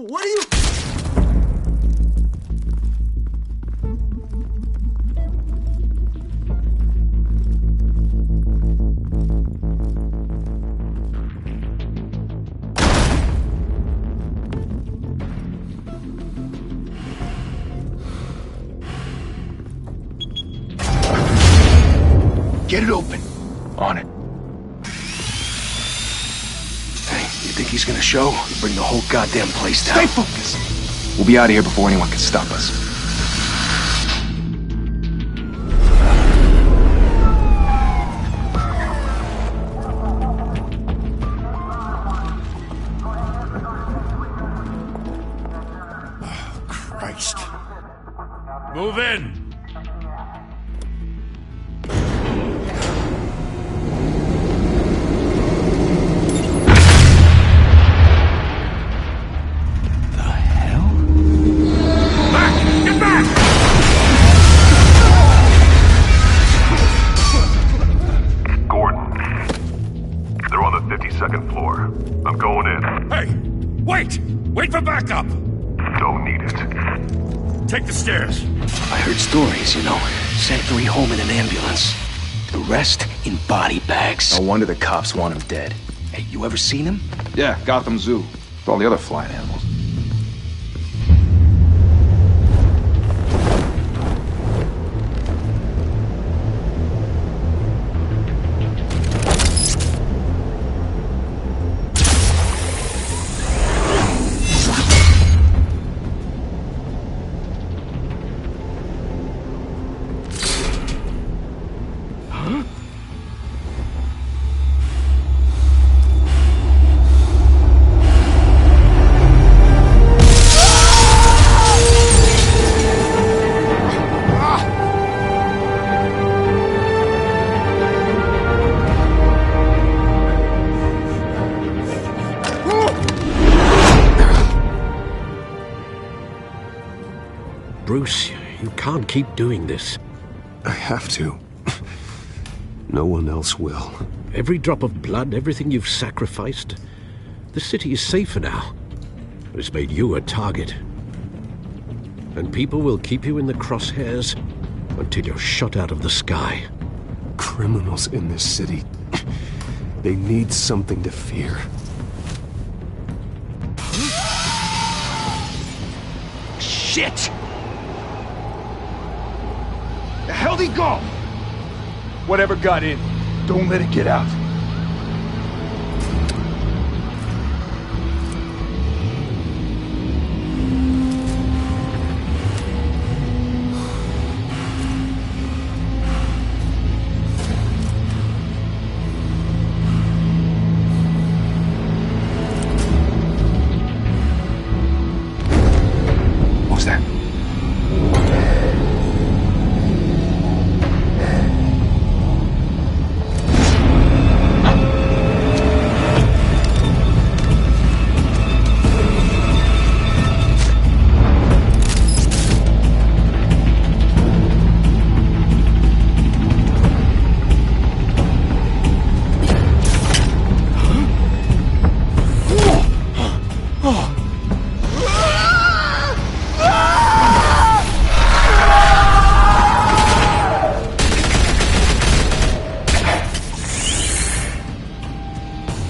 What are you... Get it open. On it. Hey, you think he's gonna show? Bring the whole goddamn place down. Stay focused! We'll be out of here before anyone can stop us. Oh, Christ. Move in! Second floor. I'm going in. Hey! Wait! Wait for backup! Don't need it. Take the stairs. I heard stories, you know. Sent 3 home in an ambulance. The rest in body bags. No wonder the cops want him dead. Hey, you ever seen him? Yeah, Gotham Zoo. With all the other flying animals. Bruce, you can't keep doing this. I have to. No one else will. Every drop of blood, everything you've sacrificed. The city is safer now. It's made you a target. And people will keep you in the crosshairs until you're shot out of the sky. Criminals in this city. They need something to fear. Shit! The hell'd he go? Whatever got in, don't let it get out. What was that?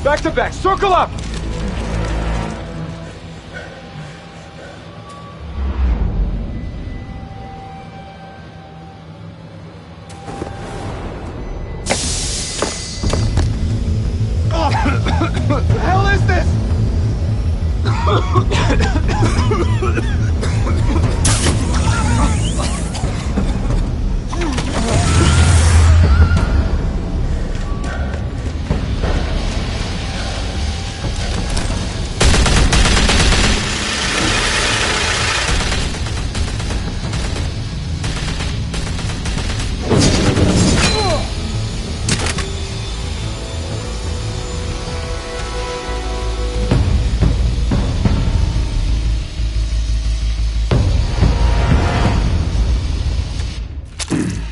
Back to back, circle up! What the hell is this?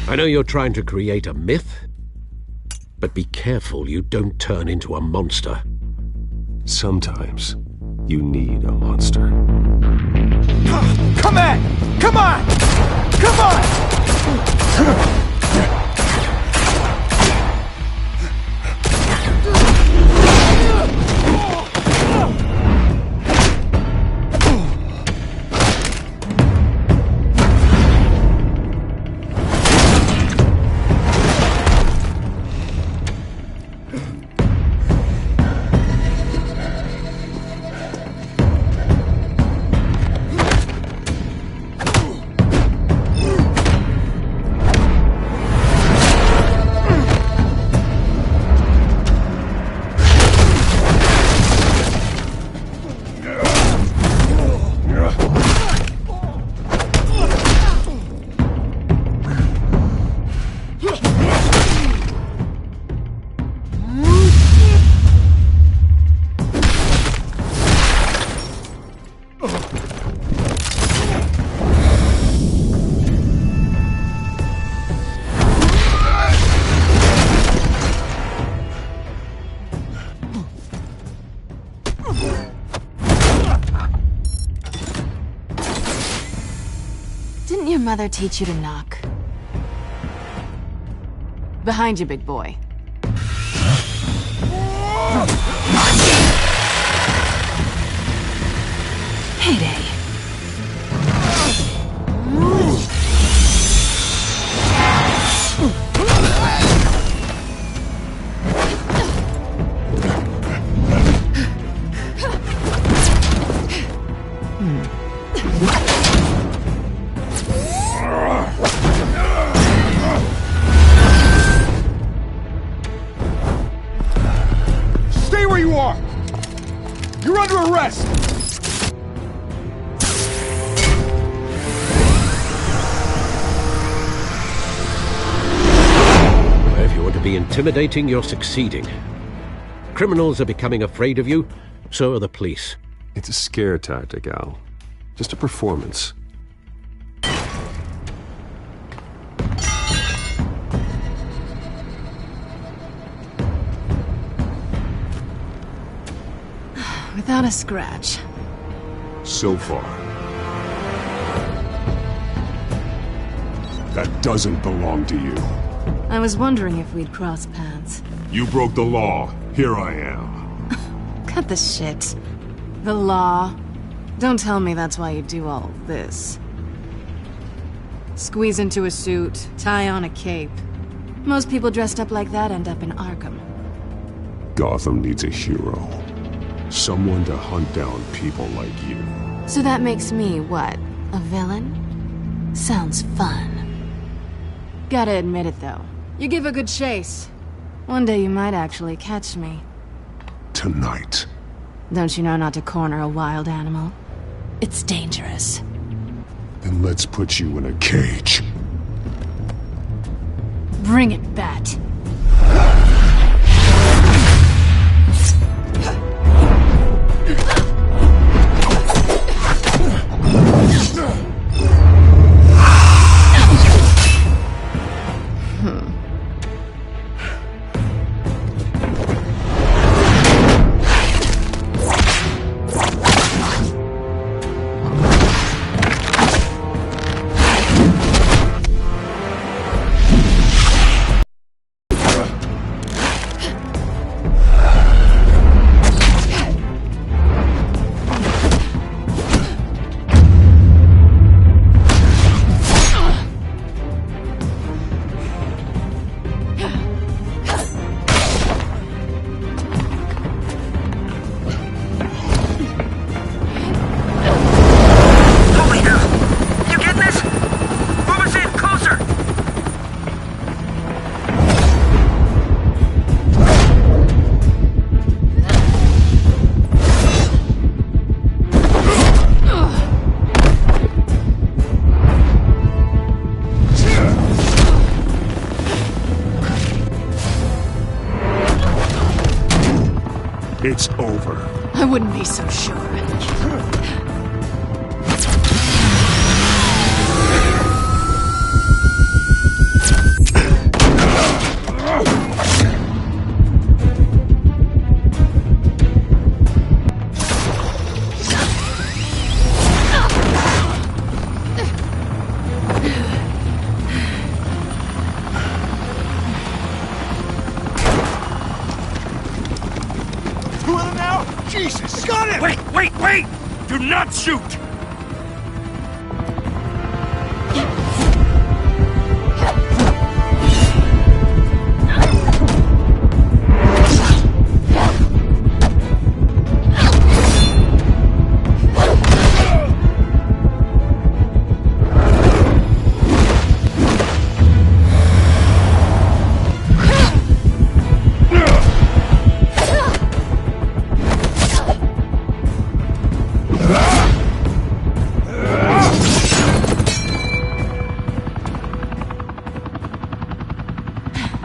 I know you're trying to create a myth, but be careful you don't turn into a monster. Sometimes, You need a monster. Come on! Come on! Come on! Didn't your mother teach you to knock? Behind you, big boy. Heyday. Stay where you are! You're under arrest! If you want to be intimidating, you're succeeding. Criminals are becoming afraid of you, so are the police. It's a scare tactic, Al. Just a performance. Without a scratch. So far. That doesn't belong to you. I was wondering if we'd cross paths. You broke the law. Here I am. Cut the shit. The law. Don't tell me that's why you do all this. Squeeze into a suit, tie on a cape. Most people dressed up like that end up in Arkham. Gotham needs a hero. Someone to hunt down people like you. So that makes me, what, a villain? Sounds fun. Gotta admit it, though. You give a good chase. One day you might actually catch me. Tonight. Don't you know not to corner a wild animal? It's dangerous. Then let's put you in a cage. Bring it, Bat. It's over. I wouldn't be so sure. Got him! Wait! Do not shoot!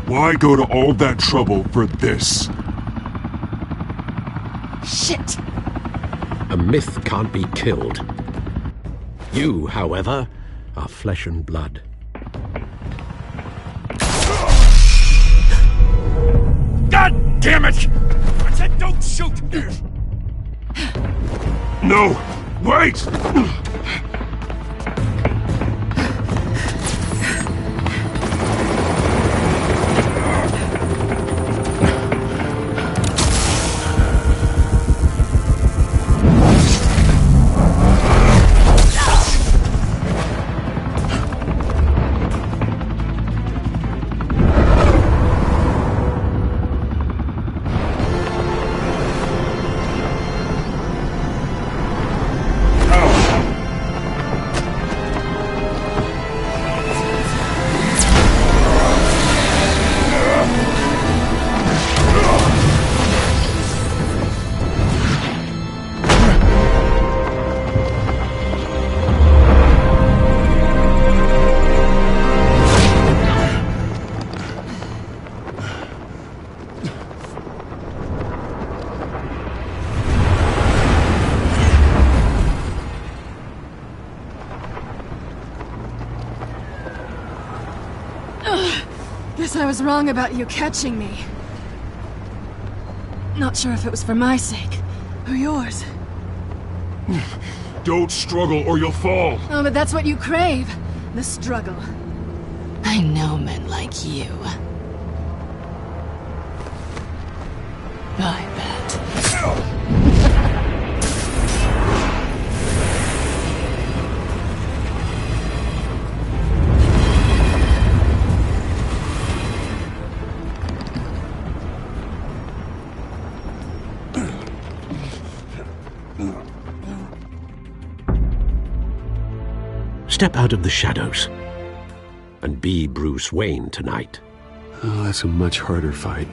Why go to all that trouble for this? Shit! A myth can't be killed. You, however, are flesh and blood. God damn it! I said don't shoot! No! Wait! Guess I was wrong about you catching me. Not sure if it was for my sake, or yours. Don't struggle or you'll fall. Oh, but that's what you crave. The struggle. I know men like you. I bet. Step out of the shadows and be Bruce Wayne tonight. Oh, that's a much harder fight.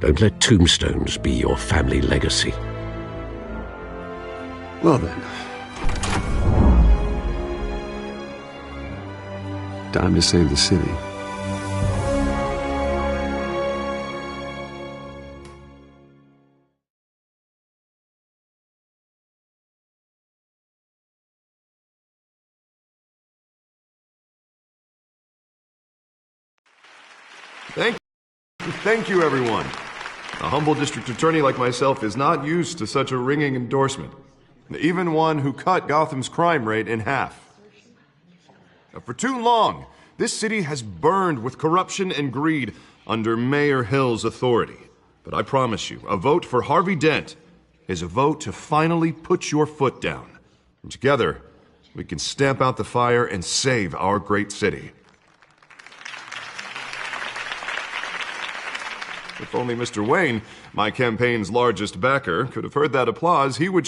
Don't let tombstones be your family legacy. Well then. Time to save the city. Thank you, everyone. A humble district attorney like myself is not used to such a ringing endorsement. Even one who cut Gotham's crime rate in half. For too long, this city has burned with corruption and greed under Mayor Hill's authority. But I promise you, a vote for Harvey Dent is a vote to finally put your foot down. And together, we can stamp out the fire and save our great city. If only Mr. Wayne, my campaign's largest backer, could have heard that applause, he would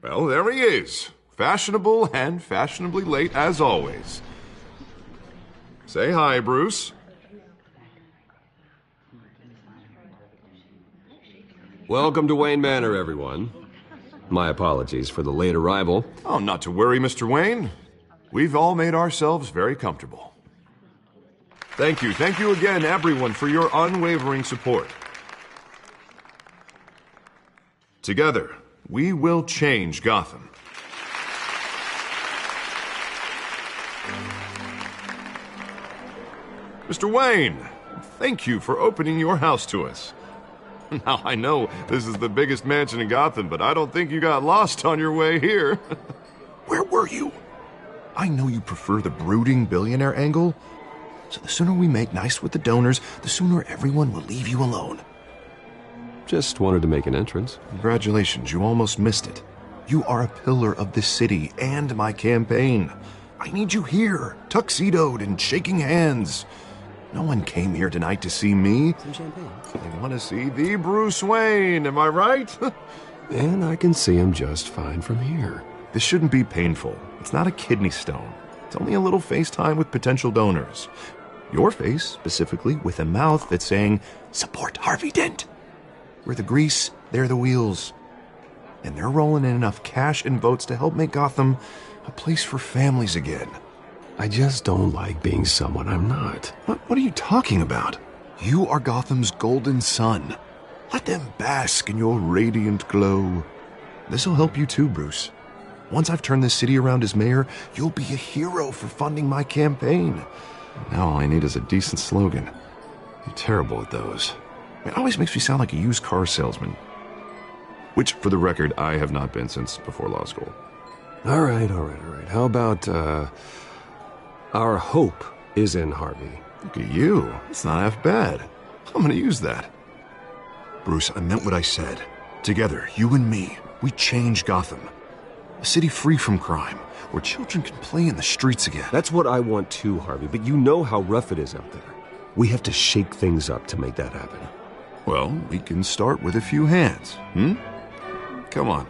well, there he is. Fashionable and fashionably late as always. Say hi, Bruce. Welcome to Wayne Manor, everyone. My apologies for the late arrival. Oh, not to worry, Mr. Wayne. We've all made ourselves very comfortable. Thank you again, everyone, for your unwavering support. Together, we will change Gotham. Mr. Wayne, thank you for opening your house to us. Now, I know this is the biggest mansion in Gotham, but I don't think you got lost on your way here. Where were you? I know you prefer the brooding billionaire angle, so the sooner we make nice with the donors, the sooner everyone will leave you alone. Just wanted to make an entrance. Congratulations, you almost missed it. You are a pillar of this city and my campaign. I need you here, tuxedoed and shaking hands. No one came here tonight to see me. Some champagne. They want to see the Bruce Wayne, am I right? And I can see him just fine from here. This shouldn't be painful. It's not a kidney stone. It's only a little FaceTime with potential donors. Your face, specifically, with a mouth that's saying, support Harvey Dent. We're the grease, they're the wheels. And they're rolling in enough cash and votes to help make Gotham a place for families again. I just don't like being someone I'm not. What are you talking about? You are Gotham's golden sun. Let them bask in your radiant glow. This'll help you too, Bruce. Once I've turned this city around as mayor, you'll be a hero for funding my campaign. Now all I need is a decent slogan. I'm terrible at those. It always makes me sound like a used car salesman. Which, for the record, I have not been since before law school. All right. How about, our hope is in Harvey? Look at you. It's not half bad. I'm gonna use that. Bruce, I meant what I said. Together, you and me, we change Gotham. A city free from crime, where children can play in the streets again. That's what I want too, Harvey, but you know how rough it is out there. We have to shake things up to make that happen. Well, we can start with a few hands, Come on.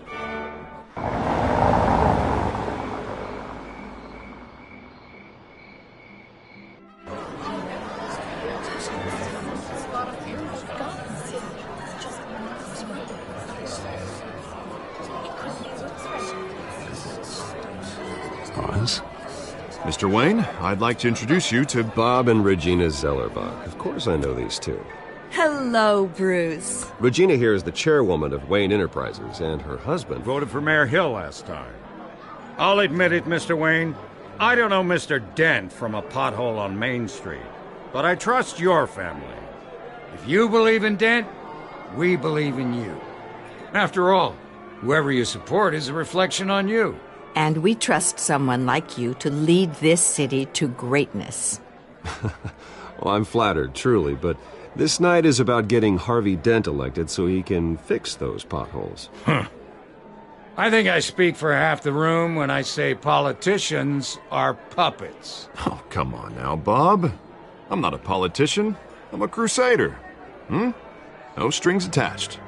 Mr. Wayne, I'd like to introduce you to Bob and Regina Zellerbach. Of course I know these two. Hello, Bruce. Regina here is the chairwoman of Wayne Enterprises, and her husband Voted for Mayor Hill last time. I'll admit it, Mr. Wayne. I don't know Mr. Dent from a pothole on Main Street, but I trust your family. If you believe in Dent, we believe in you. After all, whoever you support is a reflection on you. And we trust someone like you to lead this city to greatness. Well, I'm flattered, truly, but this night is about getting Harvey Dent elected so he can fix those potholes. I think I speak for half the room when I say politicians are puppets. Oh, come on now, Bob. I'm not a politician. I'm a crusader. No strings attached.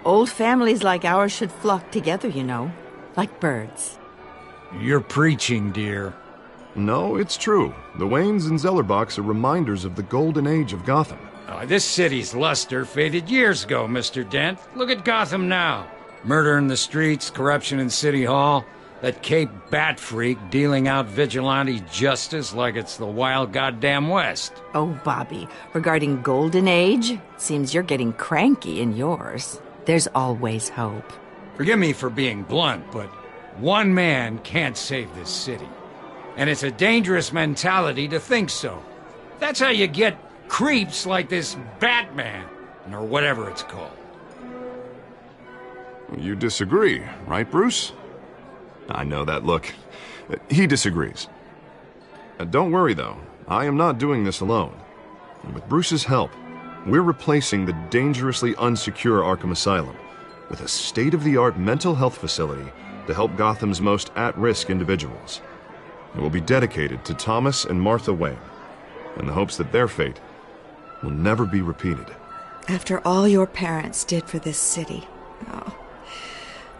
Old families like ours should flock together, you know, like birds. You're preaching, dear. No, it's true. The Waynes and Zellerbachs are reminders of the golden age of Gotham. This city's luster faded years ago, Mr. Dent. Look at Gotham now. Murder in the streets, corruption in City Hall, that Cape Bat freak dealing out vigilante justice like it's the wild goddamn West. Oh, Bobby, regarding Golden Age, seems you're getting cranky in yours. There's always hope. Forgive me for being blunt, but one man can't save this city. And it's a dangerous mentality to think so. That's how you get creeps like this Batman, or whatever it's called. You disagree, right, Bruce? I know that look. He disagrees. Don't worry, though. I am not doing this alone. And with Bruce's help, we're replacing the dangerously unsecure Arkham Asylum with a state-of-the-art mental health facility to help Gotham's most at-risk individuals. It will be dedicated to Thomas and Martha Wayne, in the hopes that their fate will never be repeated. After all your parents did for this city,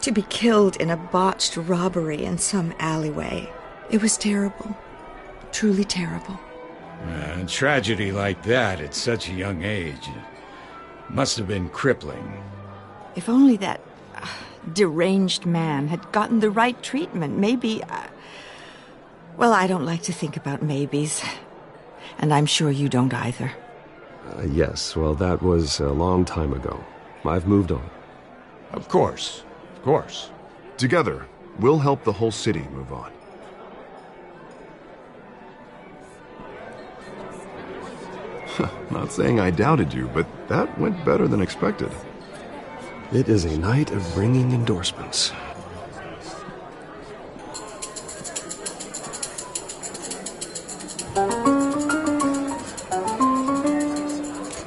to be killed in a botched robbery in some alleyway, it was terrible. Truly terrible. A tragedy like that at such a young age must have been crippling. If only that deranged man had gotten the right treatment, maybe... well, I don't like to think about maybes. And I'm sure you don't either. Yes, well, that was a long time ago. I've moved on. Of course. Of course. Together, we'll help the whole city move on. Not saying I doubted you, but that went better than expected. It is a night of ringing endorsements.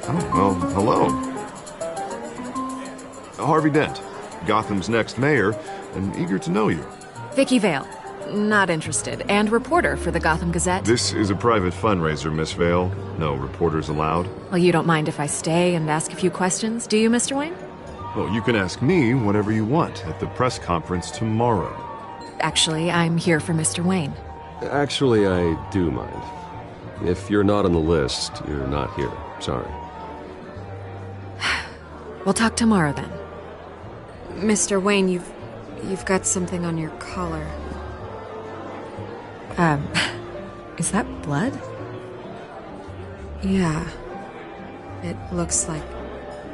Oh, well, hello. Harvey Dent, Gotham's next mayor, and eager to know you. Vicky Vale. Not interested. And reporter for the Gotham Gazette. This is a private fundraiser, Miss Vale. No reporters allowed. Well, you don't mind if I stay and ask a few questions, do you, Mr. Wayne? Well, you can ask me whatever you want at the press conference tomorrow. Actually, I'm here for Mr. Wayne. Actually, I do mind. If you're not on the list, you're not here. Sorry. We'll talk tomorrow then. Mr. Wayne, you've got something on your collar. Is that blood? Yeah. It looks like...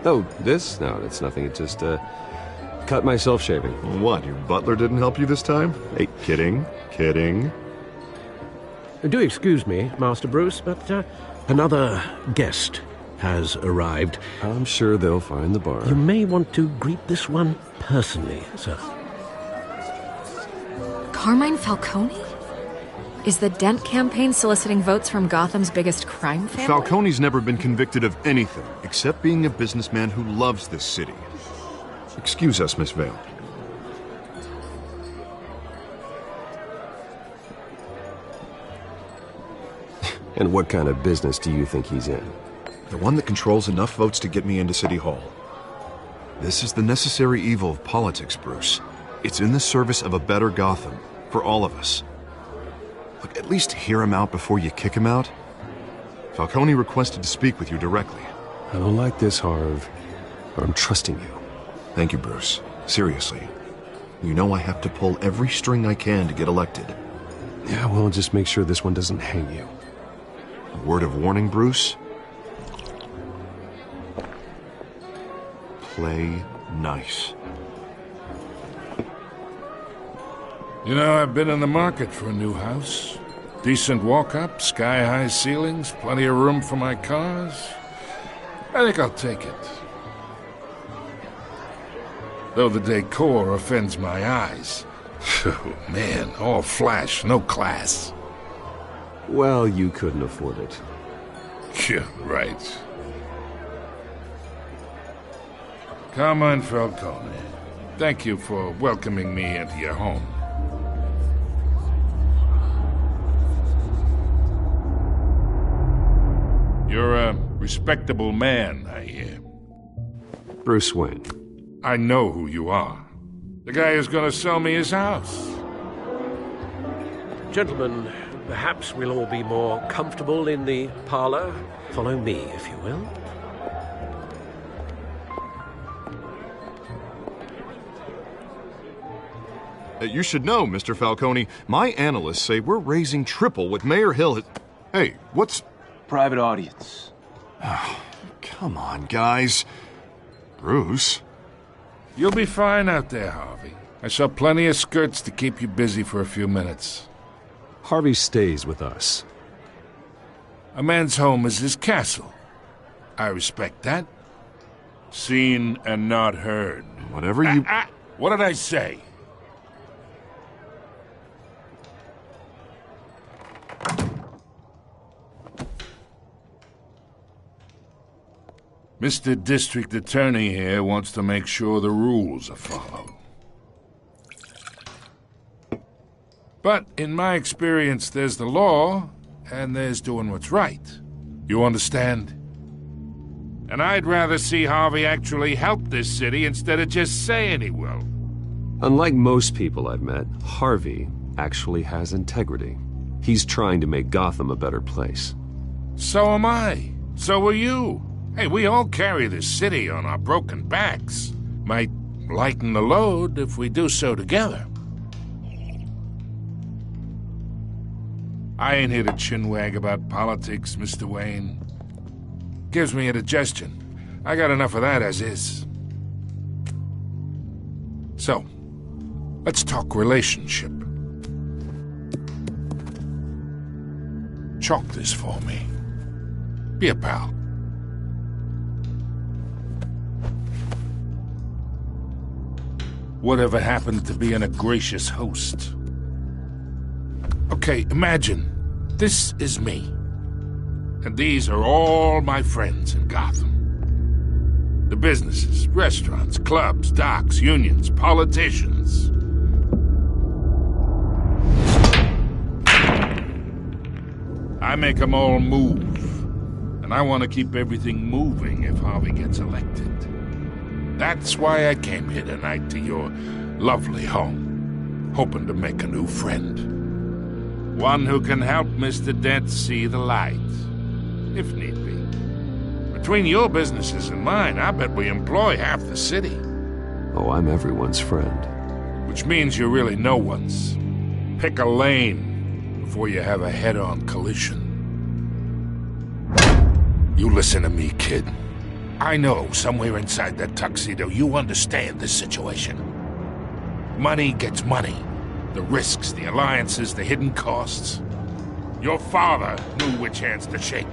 Oh, this? No, it's nothing. It just, cut myself shaving. What, your butler didn't help you this time? Hey, kidding. Do excuse me, Master Bruce, but another guest has arrived. I'm sure they'll find the bar. You may want to greet this one personally, sir. Carmine Falcone? Is the Dent campaign soliciting votes from Gotham's biggest crime family? Falcone's never been convicted of anything, except being a businessman who loves this city. Excuse us, Miss Vale. And what kind of business do you think he's in? The one that controls enough votes to get me into City Hall. This is the necessary evil of politics, Bruce. It's in the service of a better Gotham, for all of us. Look, at least hear him out before you kick him out. Falcone requested to speak with you directly. I don't like this, Harv. But I'm trusting you. Thank you, Bruce. Seriously. You know I have to pull every string I can to get elected. Yeah, well, just make sure this one doesn't hang you. A word of warning, Bruce? Play nice. You know, I've been in the market for a new house. Decent walk-up, sky-high ceilings, plenty of room for my cars. I think I'll take it. Though the decor offends my eyes. Oh, man, all flash, no class. Well, you couldn't afford it. Yeah, right. Carmine Falcone, thank you for welcoming me into your home. You're a respectable man, I hear. Bruce Wayne. I know who you are. The guy who's gonna sell me his house. Gentlemen, perhaps we'll all be more comfortable in the parlor. Follow me, if you will. You should know, Mr. Falcone, my analysts say we're raising triple what Mayor Hill has... Hey, what's... Private audience. Oh, come on, guys. Bruce? You'll be fine out there, Harvey. I saw plenty of skirts to keep you busy for a few minutes. Harvey stays with us. A man's home is his castle. I respect that. Seen and not heard. Whatever you... What did I say? Mr. District Attorney here wants to make sure the rules are followed. But in my experience, there's the law, and there's doing what's right. You understand? And I'd rather see Harvey actually help this city instead of just saying he will. Unlike most people I've met, Harvey actually has integrity. He's trying to make Gotham a better place. So am I. So are you. Hey, we all carry this city on our broken backs. Might lighten the load if we do so together. I ain't here to chinwag about politics, Mr. Wayne. Gives me indigestion. I got enough of that as is. So, let's talk relationship. Chalk this for me. Be a pal. Whatever happened to being a gracious host? Okay, imagine, this is me. And these are all my friends in Gotham. The businesses, restaurants, clubs, docks, unions, politicians. I make them all move. And I want to keep everything moving if Harvey gets elected. That's why I came here tonight to your lovely home, hoping to make a new friend. One who can help Mr. Dent see the light, if need be. Between your businesses and mine, I bet we employ half the city. Oh, I'm everyone's friend. Which means you're really no one's. Pick a lane before you have a head-on collision. You listen to me, kid. I know somewhere inside that tuxedo you understand this situation. Money gets money. The risks, the alliances, the hidden costs. Your father knew which hands to shake.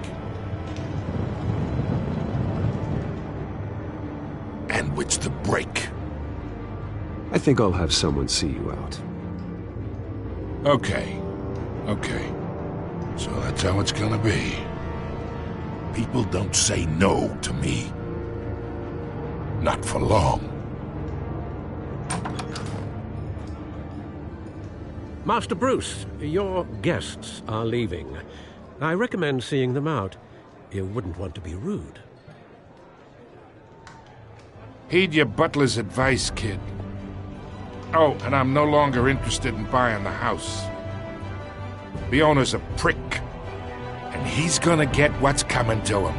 And which to break. I think I'll have someone see you out. Okay. So that's how it's gonna be. People don't say no to me. Not for long. Master Bruce, your guests are leaving. I recommend seeing them out. You wouldn't want to be rude. Heed your butler's advice, kid. Oh, and I'm no longer interested in buying the house. The owner's a prick, and he's gonna get what's coming to him.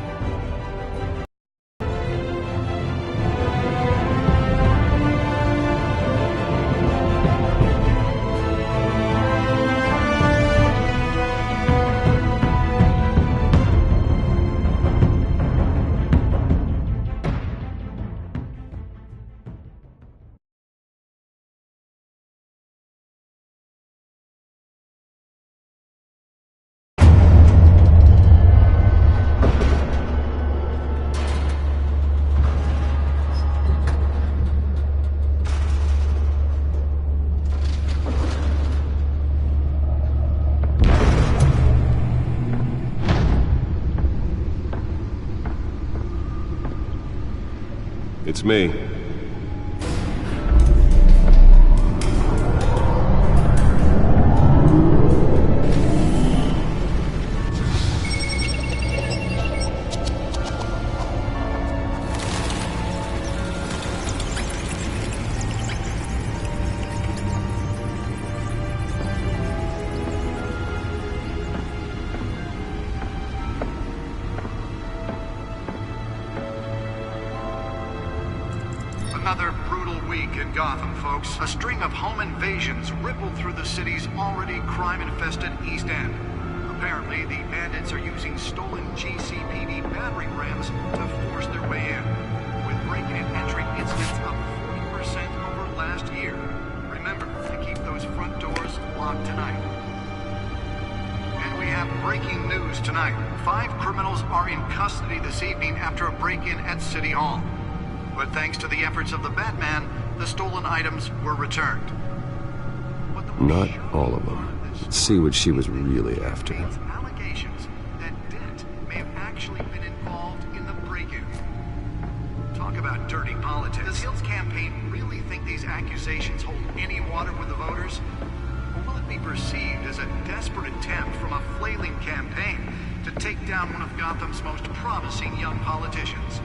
It's me. Another brutal week in Gotham, folks. A string of home invasions rippled through the city's already crime-infested East End. Apparently, the bandits are using stolen GCPD battering rams to force their way in, with break-in and entry incidents up 40% over last year. Remember to keep those front doors locked tonight. And we have breaking news tonight. 5 criminals are in custody this evening after a break-in at City Hall. But thanks to the efforts of the Batman, the stolen items were returned. Not all of them. Let's see what she was really after. Allegations that Dent may have actually been involved in the break-in. Talk about dirty politics. Does Hill's campaign really think these accusations hold any water with the voters? Or will it be perceived as a desperate attempt from a flailing campaign to take down one of Gotham's most promising young politicians?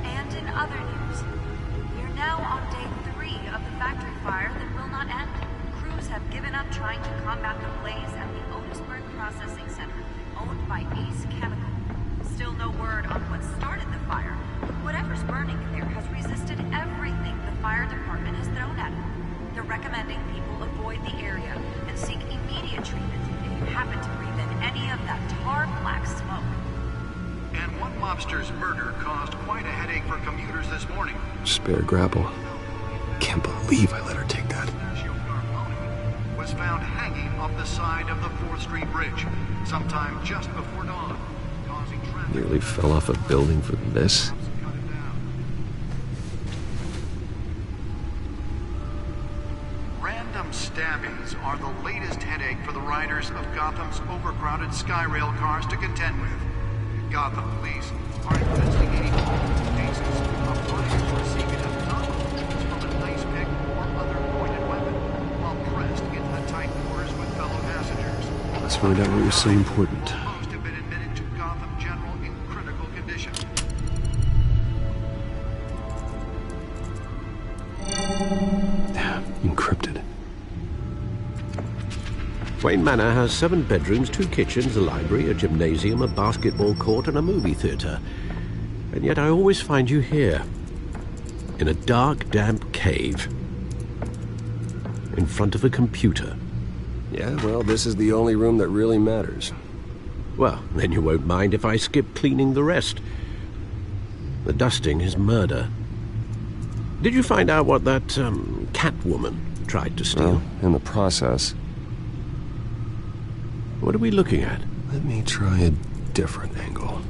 And in other news, we're now on day 3 of the factory fire that will not end. Crews have given up trying to combat the blaze at the Otisburg Processing Center, owned by Ace Chemical. Still no word on what started the fire, but whatever's burning there has resisted everything the fire department has thrown at it. They're recommending people avoid the area and seek immediate treatment if you happen to breathe in any of that tar black smoke. And one mobster's murder caused quite a headache for commuters this morning. Spare grapple. Can't believe I let her take that. Was found hanging off the side of the 4th Street Bridge sometime just before dawn, causing traffic. Nearly fell off a building for this. Random stabbings are the latest headache for the riders of Gotham's overcrowded Skyrail cars to contend with. Gotham police are investigating all cases cases of rioters receiving abdominal wounds from an ice pick or other pointed weapon while pressed into the tight quarters with fellow passengers. Let's find out what was so important. Most have been admitted to Gotham General in critical condition. Encrypted. Wayne Manor has 7 bedrooms, 2 kitchens, a library, a gymnasium, a basketball court, and a movie theatre. And yet I always find you here, in a dark, damp cave, in front of a computer. Yeah, well, this is the only room that really matters. Well, then you won't mind if I skip cleaning the rest. The dusting is murder. Did you find out what that, Catwoman tried to steal? Well, in the process. What are we looking at? Let me try a different angle.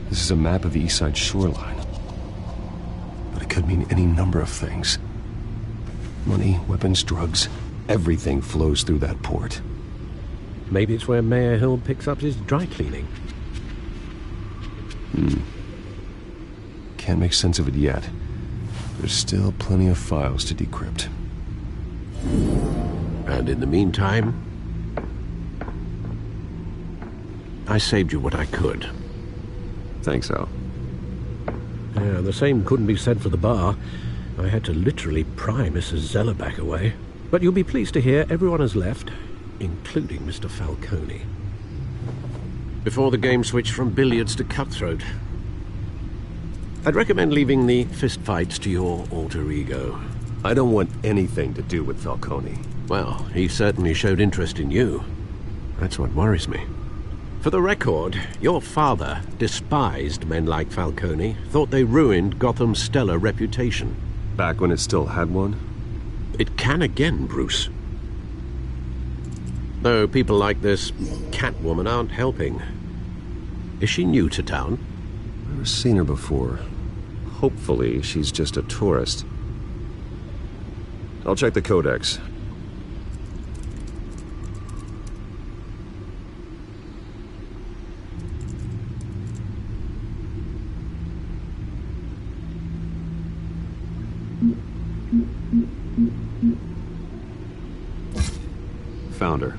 This is a map of the East Side shoreline. But it could mean any number of things. Money, weapons, drugs, everything flows through that port. Maybe it's where Mayor Hill picks up his dry cleaning. Can't make sense of it yet. There's still plenty of files to decrypt. And in the meantime, I saved you what I could. Thanks, Al. Yeah, the same couldn't be said for the bar. I had to literally pry Mrs. Zellerback away. But you'll be pleased to hear everyone has left, including Mr. Falcone. Before the game switched from billiards to cutthroat. I'd recommend leaving the fistfights to your alter ego. I don't want anything to do with Falcone. Well, he certainly showed interest in you. That's what worries me. For the record, your father despised men like Falcone, thought they ruined Gotham's stellar reputation. Back when it still had one? It can again, Bruce. Though people like this Catwoman aren't helping. Is she new to town? I've never seen her before. Hopefully, she's just a tourist. I'll check the codex. Found her.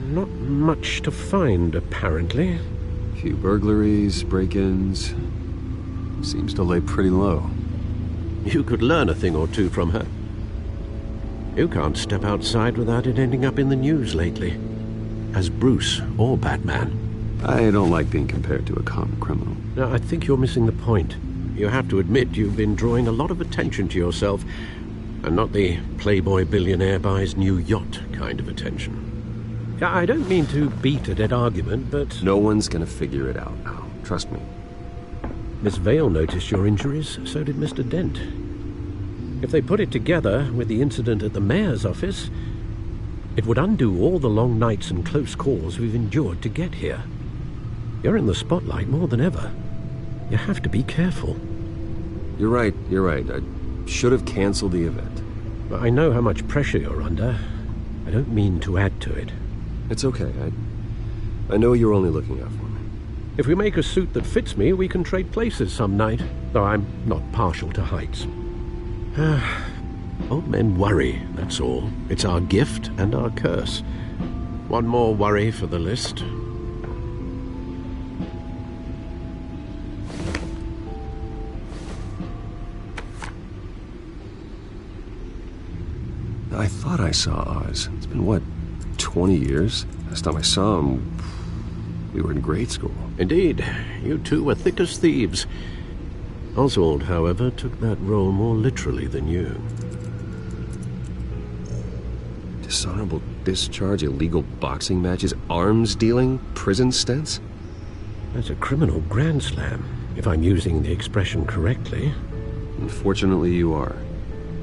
Not much to find, apparently. Few burglaries, break-ins. Seems to lay pretty low. You could learn a thing or two from her. You can't step outside without it ending up in the news lately. As Bruce or Batman. I don't like being compared to a common criminal. No, I think you're missing the point. You have to admit you've been drawing a lot of attention to yourself, and not the playboy billionaire buys new yacht kind of attention. I don't mean to beat a dead argument, but... No one's gonna figure it out now. Trust me. Miss Vale noticed your injuries, so did Mr. Dent. If they put it together with the incident at the mayor's office, it would undo all the long nights and close calls we've endured to get here. You're in the spotlight more than ever. You have to be careful. You're right. I should have canceled the event. I know how much pressure you're under. I don't mean to add to it. It's okay. I know you're only looking out for me. If we make a suit that fits me, we can trade places some night, though I'm not partial to heights. Old men worry, that's all. It's our gift and our curse. One more worry for the list. I thought I saw Oz. It's been, what, 20 years? Last time I saw him, we were in grade school. Indeed, you two were thick as thieves. Oswald, however, took that role more literally than you. Dishonorable discharge, illegal boxing matches, arms dealing, prison stints? That's a criminal grand slam, if I'm using the expression correctly. Unfortunately, you are.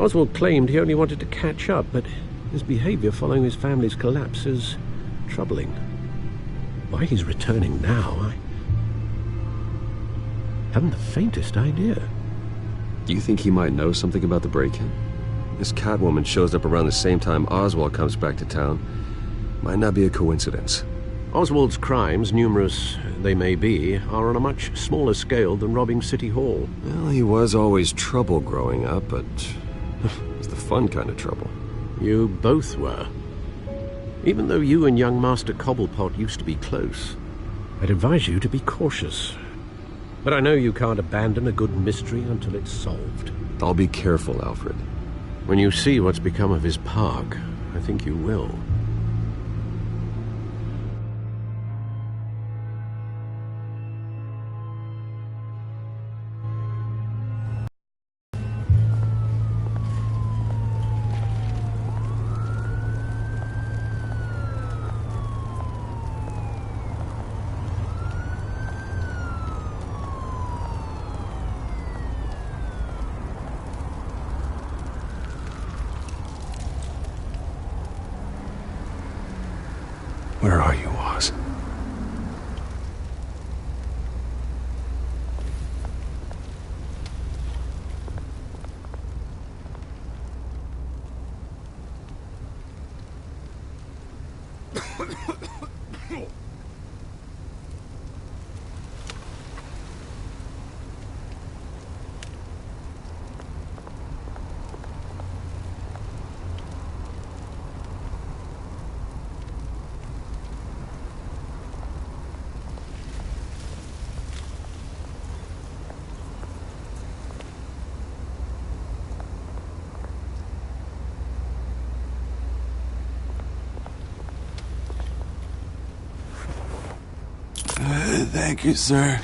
Oswald claimed he only wanted to catch up, but his behavior following his family's collapse is troubling. Why he's returning now, I haven't the faintest idea. Do you think he might know something about the break-in? This Catwoman shows up around the same time Oswald comes back to town. Might not be a coincidence. Oswald's crimes, numerous they may be, are on a much smaller scale than robbing City Hall. Well, he was always trouble growing up, but it's the fun kind of trouble. You both were. Even though you and young Master Cobblepot used to be close, I'd advise you to be cautious. But I know you can't abandon a good mystery until it's solved. I'll be careful, Alfred. When you see what's become of his park, I think you will. Where are you, Oz? Thank you, sir.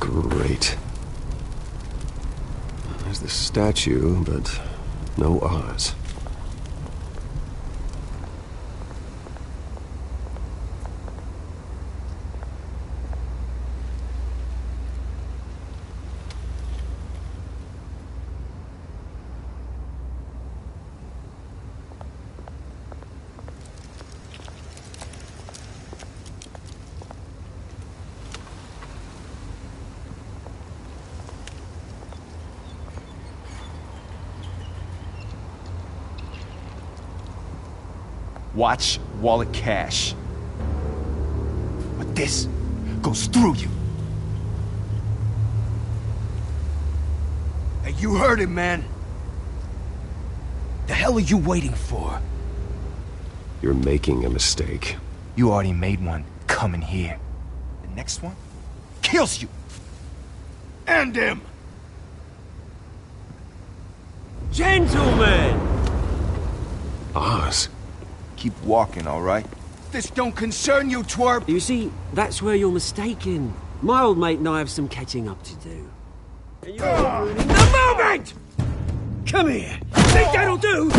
Great. There's the statue, but no Oz. Watch wallet cash. But this goes through you. Hey, you heard it, man. The hell are you waiting for? You're making a mistake. You already made one coming here. The next one kills you. And him. Gentlemen! Oz. Keep walking, all right? This don't concern you, twerp! You see, that's where you're mistaken. My old mate and I have some catching up to do. And you're ruining the moment! Come here! Think that'll do?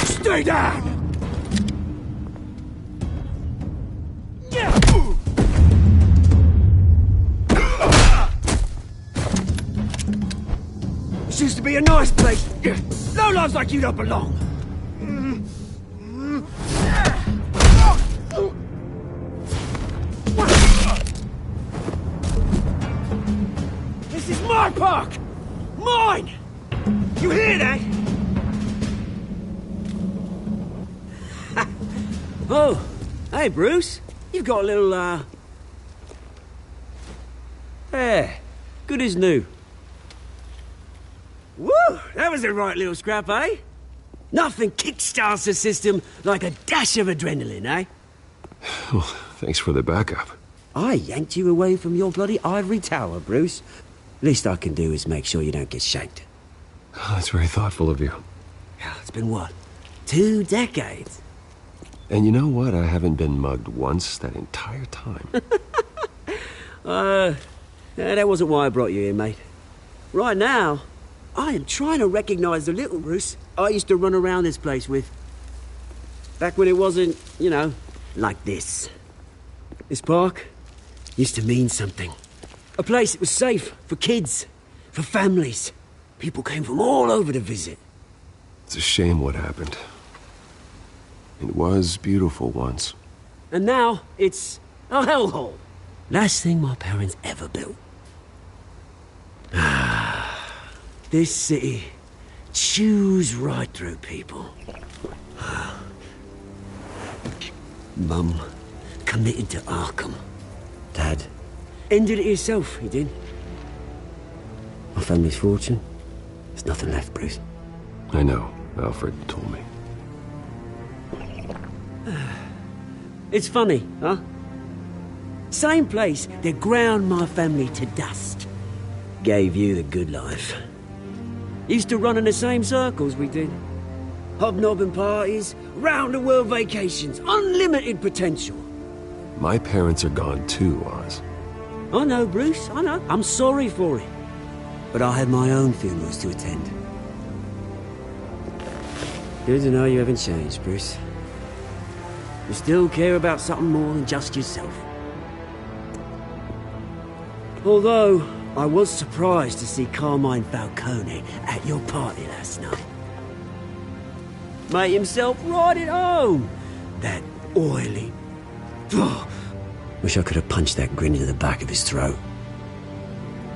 Stay down! This used to be a nice place. No lives like you don't belong. This is my park! Mine! You hear that? Oh, hey Bruce. You've got a little, Yeah, good as new. Woo! That was a right little scrap, eh? Nothing kickstarts the system like a dash of adrenaline, eh? Well, thanks for the backup. I yanked you away from your bloody ivory tower, Bruce. Least I can do is make sure you don't get shanked. Oh, that's very thoughtful of you. It's been what? 2 decades? And you know what? I haven't been mugged once that entire time. That wasn't why I brought you here, mate. Right now, I am trying to recognize the little Bruce I used to run around this place with. Back when it wasn't, you know, like this. This park used to mean something. A place that was safe for kids, for families. People came from all over to visit. It's a shame what happened. It was beautiful once. And now, it's a hellhole. Last thing my parents ever built. This city chews right through people. Mum committed to Arkham. Dad ended it himself, he did. My family's fortune, there's nothing left, Bruce. I know. Alfred told me. It's funny, huh? Same place that ground my family to dust. Gave you the good life. Used to run in the same circles we did. Hobnobbing parties, round-the-world vacations, unlimited potential. My parents are gone too, Oz. I know, Bruce, I know. I'm sorry for it. But I had my own funerals to attend. Good to know you haven't changed, Bruce. You still care about something more than just yourself. Although, I was surprised to see Carmine Falcone at your party last night. Made himself right at home. That oily... Oh, wish I could have punched that grin into the back of his throat.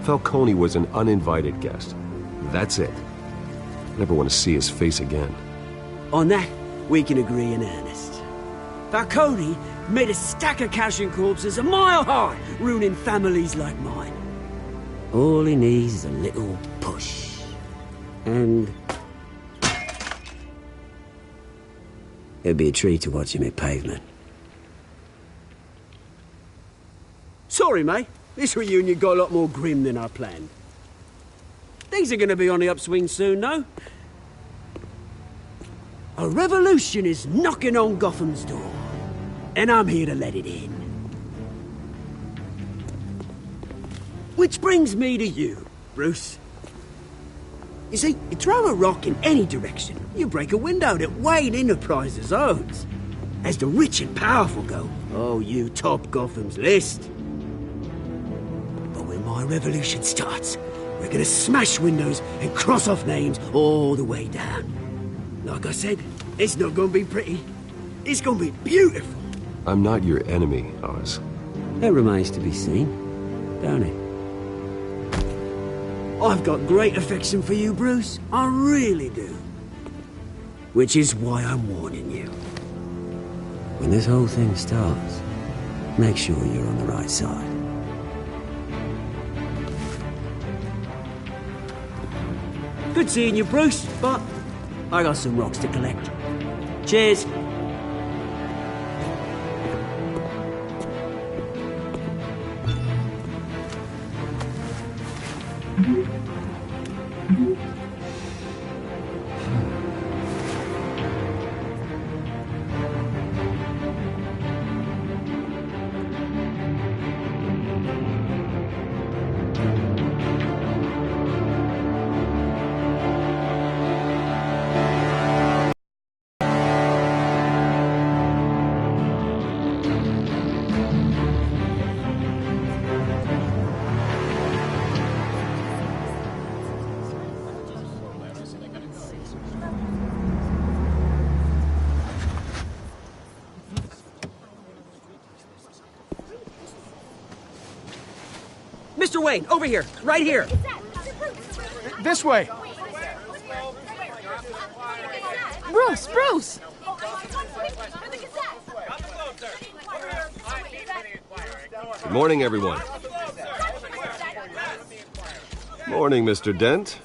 Falcone was an uninvited guest. That's it. Never want to see his face again. On that, we can agree in earnest. Falcone made a stack of cash and corpses a mile high, ruining families like mine. All he needs is a little push. And... it'd be a treat to watch him hit pavement. Sorry, mate. This reunion got a lot more grim than I planned. Things are gonna be on the upswing soon, though. A revolution is knocking on Gotham's door. And I'm here to let it in. Which brings me to you, Bruce. You see, you throw a rock in any direction, you break a window that Wayne Enterprises owns. As the rich and powerful go, oh, you top Gotham's list. But when my revolution starts, we're gonna smash windows and cross off names all the way down. Like I said, it's not gonna be pretty. It's gonna be beautiful. I'm not your enemy, Oz. That remains to be seen, don't it? I've got great affection for you, Bruce. I really do. Which is why I'm warning you. When this whole thing starts, make sure you're on the right side. Good seeing you, Bruce, but I got some rocks to collect. Cheers. Mr. Wayne, over here, right here. This way. Bruce! Good morning, everyone. Morning, Mr. Dent.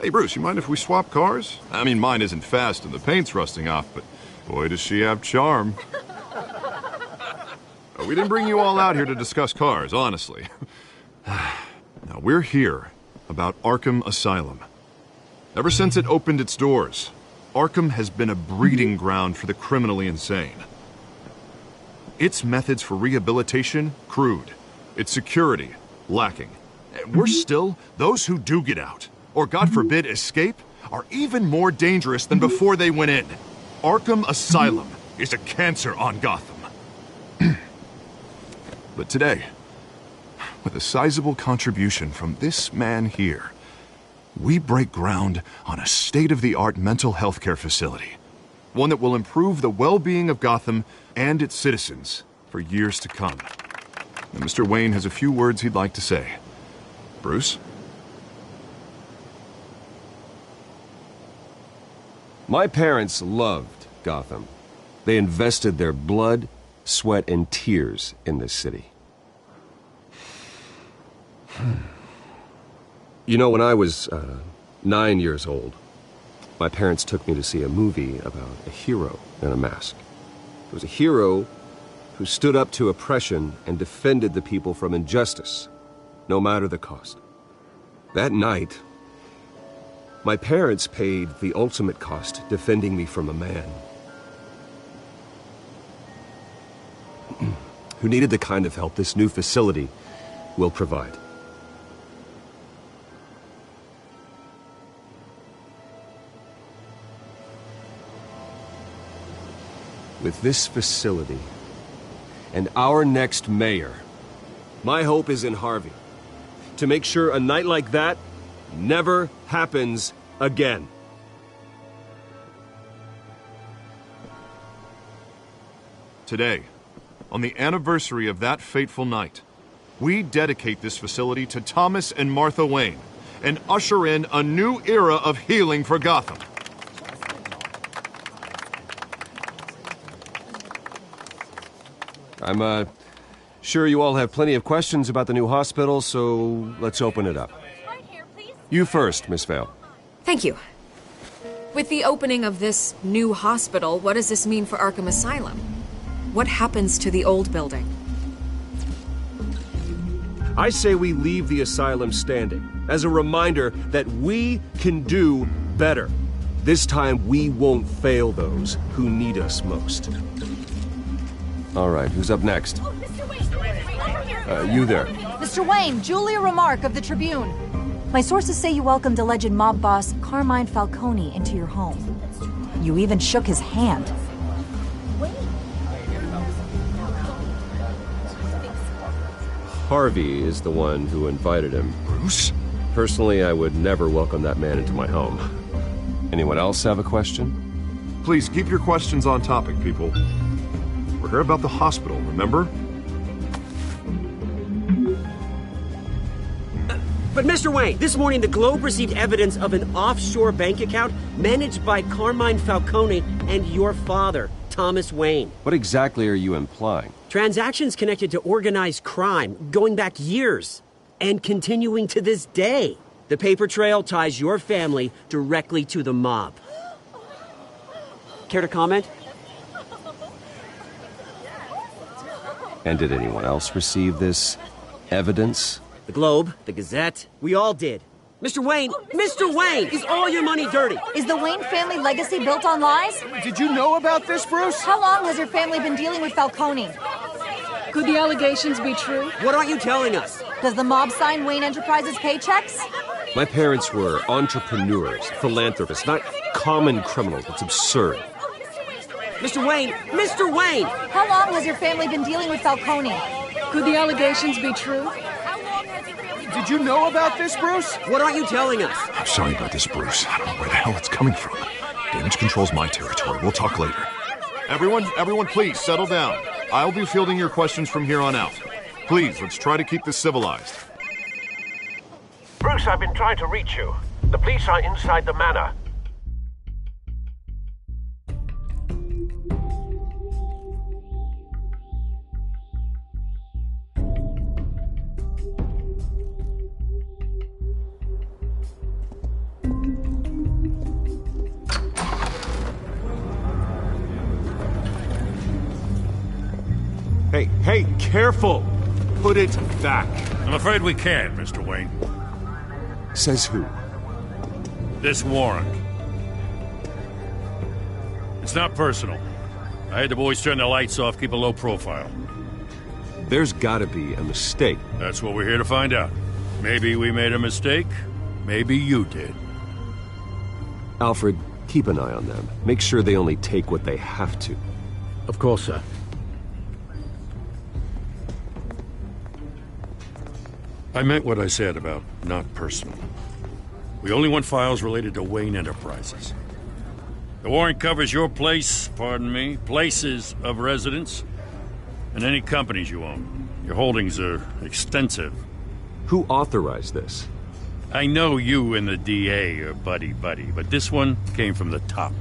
Hey, Bruce, you mind if we swap cars? I mean, mine isn't fast and the paint's rusting off, but boy, does she have charm. We didn't bring you all out here to discuss cars, honestly. Now, we're here about Arkham Asylum. Ever since it opened its doors, Arkham has been a breeding ground for the criminally insane. Its methods for rehabilitation, crude. Its security, lacking. And worse still, those who do get out, or God forbid escape, are even more dangerous than before they went in. Arkham Asylum is a cancer on Gotham. But today, with a sizable contribution from this man here, we break ground on a state-of-the-art mental health care facility. One that will improve the well-being of Gotham and its citizens for years to come. And Mr. Wayne has a few words he'd like to say. Bruce? My parents loved Gotham. They invested their blood, sweat, and tears in this city. You know, when I was 9 years old, my parents took me to see a movie about a hero in a mask. It was a hero who stood up to oppression and defended the people from injustice, no matter the cost. That night, my parents paid the ultimate cost defending me from a man who needed the kind of help this new facility will provide. With this facility and our next mayor, my hope is in Harvey, to make sure a night like that never happens again. Today, on the anniversary of that fateful night, we dedicate this facility to Thomas and Martha Wayne and usher in a new era of healing for Gotham. I'm sure you all have plenty of questions about the new hospital, so let's open it up. You first, Miss Vale. Thank you. With the opening of this new hospital, what does this mean for Arkham Asylum? What happens to the old building? I say we leave the asylum standing as a reminder that we can do better. This time we won't fail those who need us most. All right, who's up next? You there. Mr. Wayne, Julia Remark of the Tribune. My sources say you welcomed alleged mob boss Carmine Falcone into your home. You even shook his hand. Harvey is the one who invited him. Bruce? Personally, I would never welcome that man into my home. Anyone else have a question? Please keep your questions on topic, people. We're here about the hospital, remember? But Mr. Wayne, this morning the Globe received evidence of an offshore bank account managed by Carmine Falcone and your father, Thomas Wayne. What exactly are you implying? Transactions connected to organized crime going back years and continuing to this day. The paper trail ties your family directly to the mob. Care to comment? And did anyone else receive this evidence? The Globe, the Gazette, we all did. Mr. Wayne, Mr. Wayne, is all your money dirty? Is the Wayne family legacy built on lies? Did you know about this, Bruce? How long has your family been dealing with Falcone? Could the allegations be true? What aren't you telling us? Does the mob sign Wayne Enterprises paychecks? My parents were entrepreneurs, philanthropists, not common criminals. It's absurd. Mr. Wayne! Mr. Wayne! How long has your family been dealing with Falcone? Could the allegations be true? Did you know about this, Bruce? What aren't you telling us? I'm sorry about this, Bruce. I don't know where the hell it's coming from. Damage control's my territory. We'll talk later. Everyone, please, settle down. I'll be fielding your questions from here on out. Please, let's try to keep this civilized. Bruce, I've been trying to reach you. The police are inside the manor. Hey, careful! Put it back. I'm afraid we can't, Mr. Wayne. Says who? This warrant. It's not personal. I had the boys turn the lights off, keep a low profile. There's gotta be a mistake. That's what we're here to find out. Maybe we made a mistake. Maybe you did. Alfred, keep an eye on them. Make sure they only take what they have to. Of course, sir. I meant what I said about not personal. We only want files related to Wayne Enterprises. The warrant covers your place, pardon me, places of residence, and any companies you own. Your holdings are extensive. Who authorized this? I know you and the DA are buddy-buddy, but this one came from the top.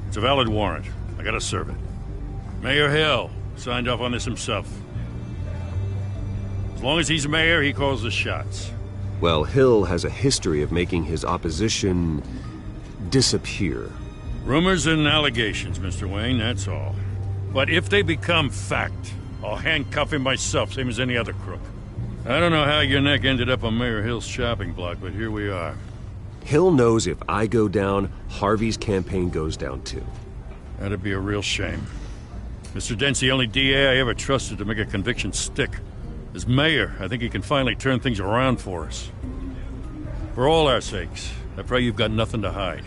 It's a valid warrant. I gotta serve it. Mayor Hill signed off on this himself. As long as he's mayor, he calls the shots. Well, Hill has a history of making his opposition disappear. Rumors and allegations, Mr. Wayne, that's all. But if they become fact, I'll handcuff him myself, same as any other crook. I don't know how your neck ended up on Mayor Hill's shopping block, but here we are. Hill knows if I go down, Harvey's campaign goes down too. That'd be a real shame. Mr. Dent's the only DA I ever trusted to make a conviction stick. As mayor, I think he can finally turn things around for us. For all our sakes, I pray you've got nothing to hide.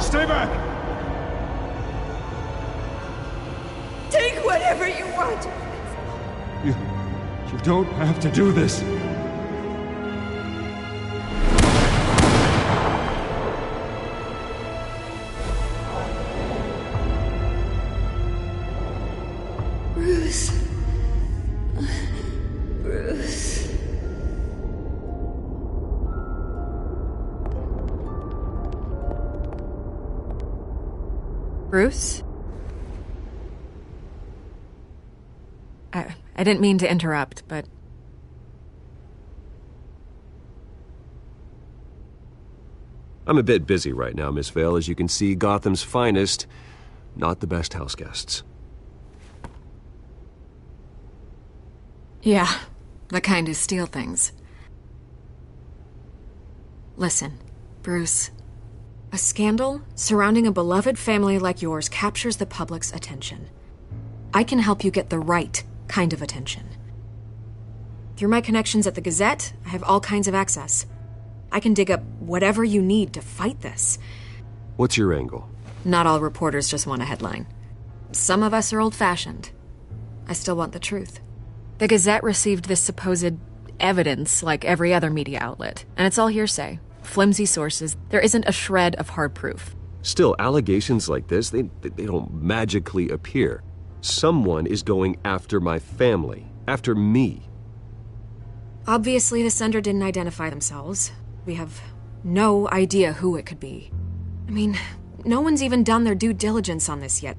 Stay back! Take whatever you want! You don't have to do this. Bruce. Bruce. Bruce? I didn't mean to interrupt, but... I'm a bit busy right now, Miss Vale. As you can see, Gotham's finest, not the best house guests. Yeah, the kind who steal things. Listen, Bruce. A scandal surrounding a beloved family like yours captures the public's attention. I can help you get the right kind of attention. Through my connections at the Gazette, I have all kinds of access. I can dig up whatever you need to fight this. What's your angle? Not all reporters just want a headline. Some of us are old-fashioned. I still want the truth. The Gazette received this supposed evidence like every other media outlet, and it's all hearsay. Flimsy sources. There isn't a shred of hard proof. Still, allegations like this, they don't magically appear. Someone is going after my family, after me. Obviously, the sender didn't identify themselves. We have no idea who it could be. I mean, no one's even done their due diligence on this yet.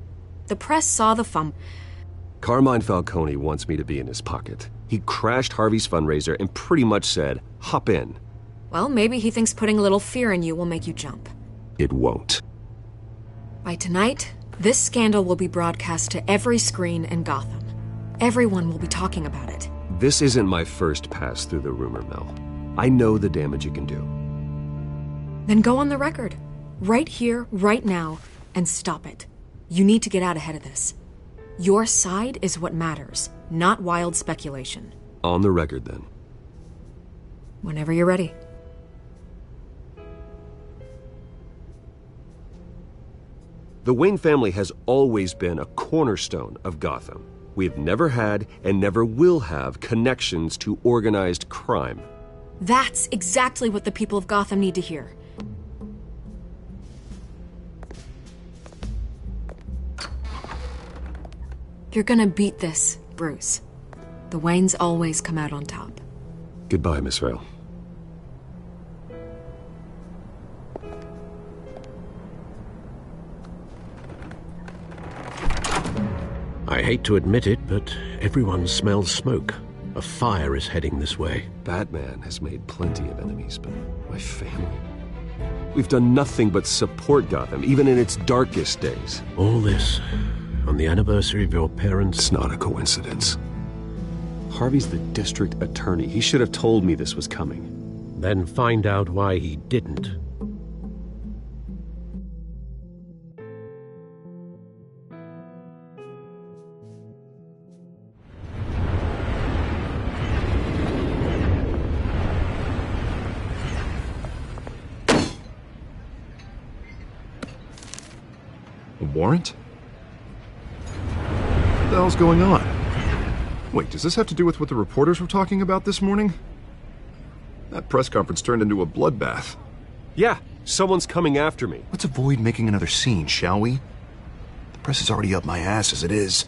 The press saw the Carmine Falcone wants me to be in his pocket. He crashed Harvey's fundraiser and pretty much said, hop in. Well, maybe he thinks putting a little fear in you will make you jump. It won't. By tonight, this scandal will be broadcast to every screen in Gotham. Everyone will be talking about it. This isn't my first pass through the rumor mill. I know the damage it can do. Then go on the record. Right here, right now, and stop it. You need to get out ahead of this. Your side is what matters, not wild speculation. On the record, then. Whenever you're ready. The Wayne family has always been a cornerstone of Gotham. We've never had and never will have connections to organized crime. That's exactly what the people of Gotham need to hear. You're gonna beat this, Bruce. The Waynes always come out on top. Goodbye, Miss Vale. I hate to admit it, but everyone smells smoke. A fire is heading this way. Batman has made plenty of enemies, but my family? We've done nothing but support Gotham, even in its darkest days. All this on the anniversary of your parents'... It's not a coincidence. Harvey's the district attorney. He should have told me this was coming. Then find out why he didn't. A warrant? What the hell's going on? Wait, does this have to do with what the reporters were talking about this morning? That press conference turned into a bloodbath. Yeah, someone's coming after me. Let's avoid making another scene, shall we? The press is already up my ass as it is.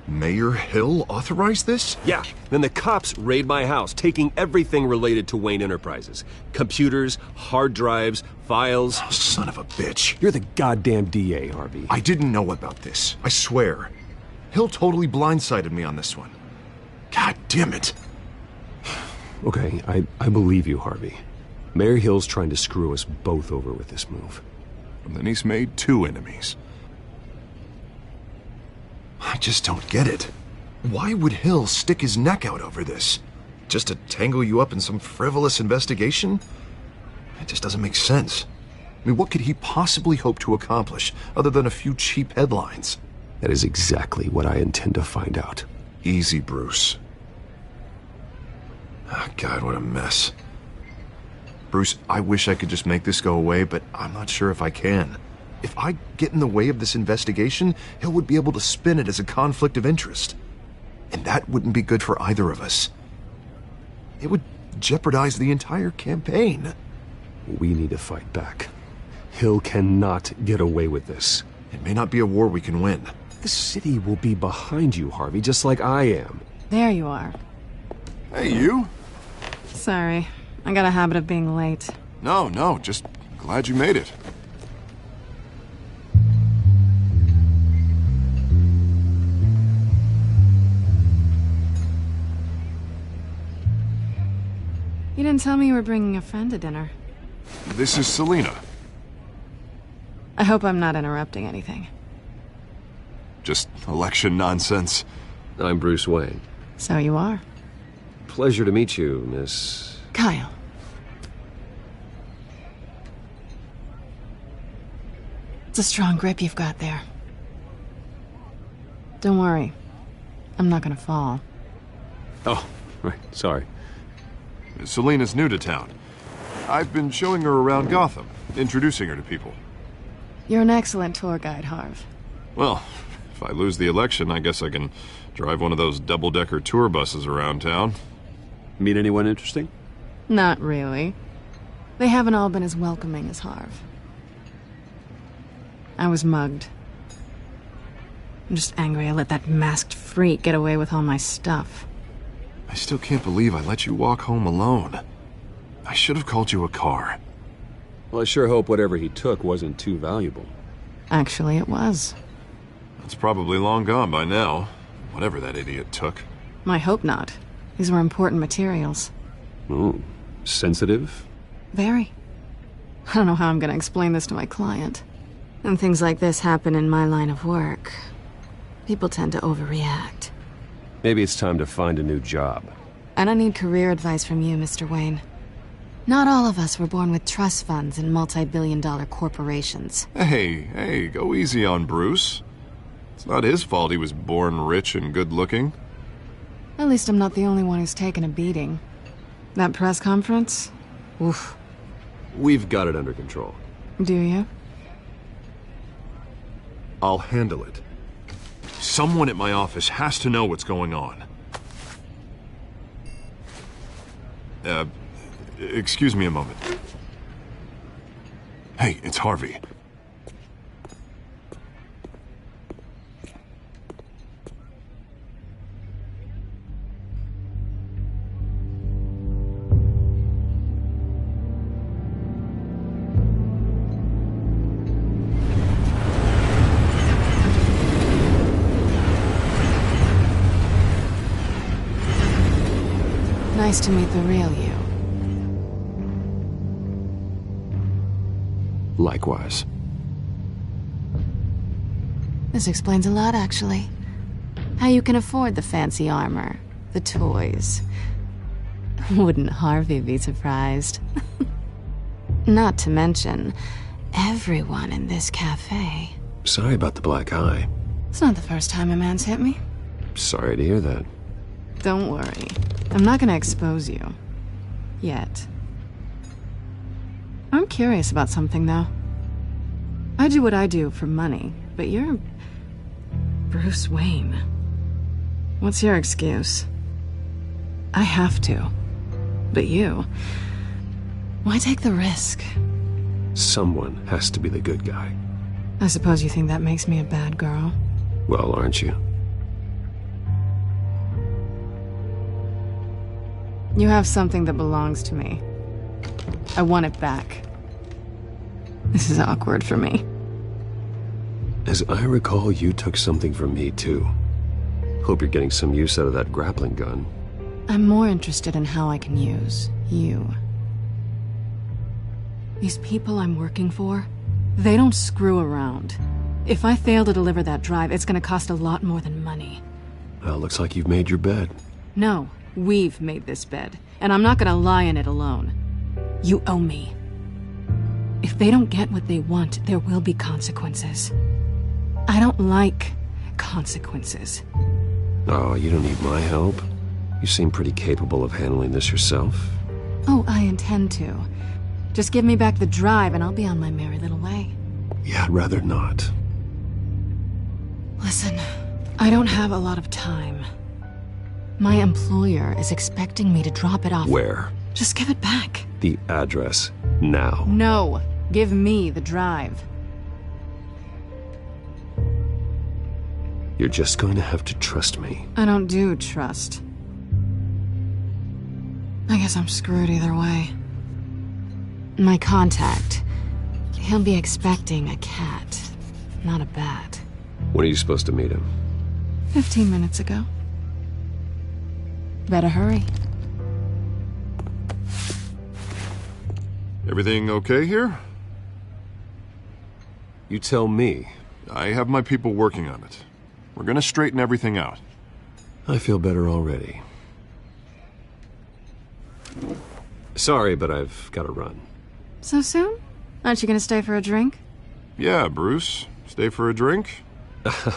Mayor Hill authorized this? Yeah, then the cops raid my house, taking everything related to Wayne Enterprises. Computers, hard drives, files. Oh, son of a bitch. You're the goddamn DA, Harvey. I didn't know about this. I swear. Hill totally blindsided me on this one. God damn it. Okay, I believe you, Harvey. Mayor Hill's trying to screw us both over with this move. And then he's made 2 enemies. I just don't get it. Why would Hill stick his neck out over this? Just to tangle you up in some frivolous investigation? It just doesn't make sense. I mean, what could he possibly hope to accomplish other than a few cheap headlines? That is exactly what I intend to find out. Easy, Bruce. Oh, God, what a mess. Bruce, I wish I could just make this go away, but I'm not sure if I can. If I get in the way of this investigation, Hill would be able to spin it as a conflict of interest. And that wouldn't be good for either of us. It would jeopardize the entire campaign. We need to fight back. Hill cannot get away with this. It may not be a war we can win. The city will be behind you, Harvey, just like I am. There you are. Hey, you. Sorry. I got a habit of being late. No, just glad you made it. You didn't tell me you were bringing a friend to dinner. This is Selina. I hope I'm not interrupting anything. Just election nonsense. I'm Bruce Wayne. So you are. Pleasure to meet you, Miss... Kyle. It's a strong grip you've got there. Don't worry. I'm not gonna fall. Oh, right, sorry. Selina's new to town. I've been showing her around Gotham, introducing her to people. You're an excellent tour guide, Harv. Well, if I lose the election, I guess I can drive one of those double-decker tour buses around town. Meet anyone interesting? Not really. They haven't all been as welcoming as Harv. I was mugged. I'm just angry I let that masked freak get away with all my stuff. I still can't believe I let you walk home alone. I should have called you a car. Well, I sure hope whatever he took wasn't too valuable. Actually, it was. It's probably long gone by now, whatever that idiot took. I hope not. These were important materials. Ooh, sensitive? Very. I don't know how I'm gonna explain this to my client. When things like this happen in my line of work, people tend to overreact. Maybe it's time to find a new job. I don't need career advice from you, Mr. Wayne. Not all of us were born with trust funds and multi-billion-dollar corporations. Hey, go easy on Bruce. It's not his fault he was born rich and good-looking. At least I'm not the only one who's taken a beating. That press conference? Oof. We've got it under control. Do you? I'll handle it. Someone at my office has to know what's going on. Excuse me a moment. Hey, it's Harvey. Nice to meet the real you. Likewise. This explains a lot, actually. How you can afford the fancy armor, the toys. Wouldn't Harvey be surprised? Not to mention, everyone in this cafe. Sorry about the black eye. It's not the first time a man's hit me. Sorry to hear that. Don't worry. I'm not gonna expose you. Yet. I'm curious about something, though. I do what I do for money, but you're... Bruce Wayne. What's your excuse? I have to. But you... Why take the risk? Someone has to be the good guy. I suppose you think that makes me a bad girl? Well, aren't you? You have something that belongs to me. I want it back. This is awkward for me. As I recall, you took something from me, too. Hope you're getting some use out of that grappling gun. I'm more interested in how I can use you. These people I'm working for, they don't screw around. If I fail to deliver that drive, it's gonna cost a lot more than money. Well, looks like you've made your bed. No, we've made this bed, and I'm not gonna lie in it alone. You owe me. If they don't get what they want, there will be consequences. I don't like consequences. Oh, you don't need my help. You seem pretty capable of handling this yourself. Oh, I intend to. Just give me back the drive and I'll be on my merry little way. Yeah, I'd rather not. Listen, I don't have a lot of time. My employer is expecting me to drop it off. Where? Just give it back. The address, now. No, give me the drive. You're just going to have to trust me. I don't do trust. I guess I'm screwed either way. My contact, he'll be expecting a cat, not a bat. When are you supposed to meet him? 15 minutes ago. Better hurry. Everything okay here? You tell me. I have my people working on it. We're gonna straighten everything out. I feel better already. Sorry, but I've got to run. So soon? Aren't you gonna stay for a drink? Yeah, Bruce. Stay for a drink?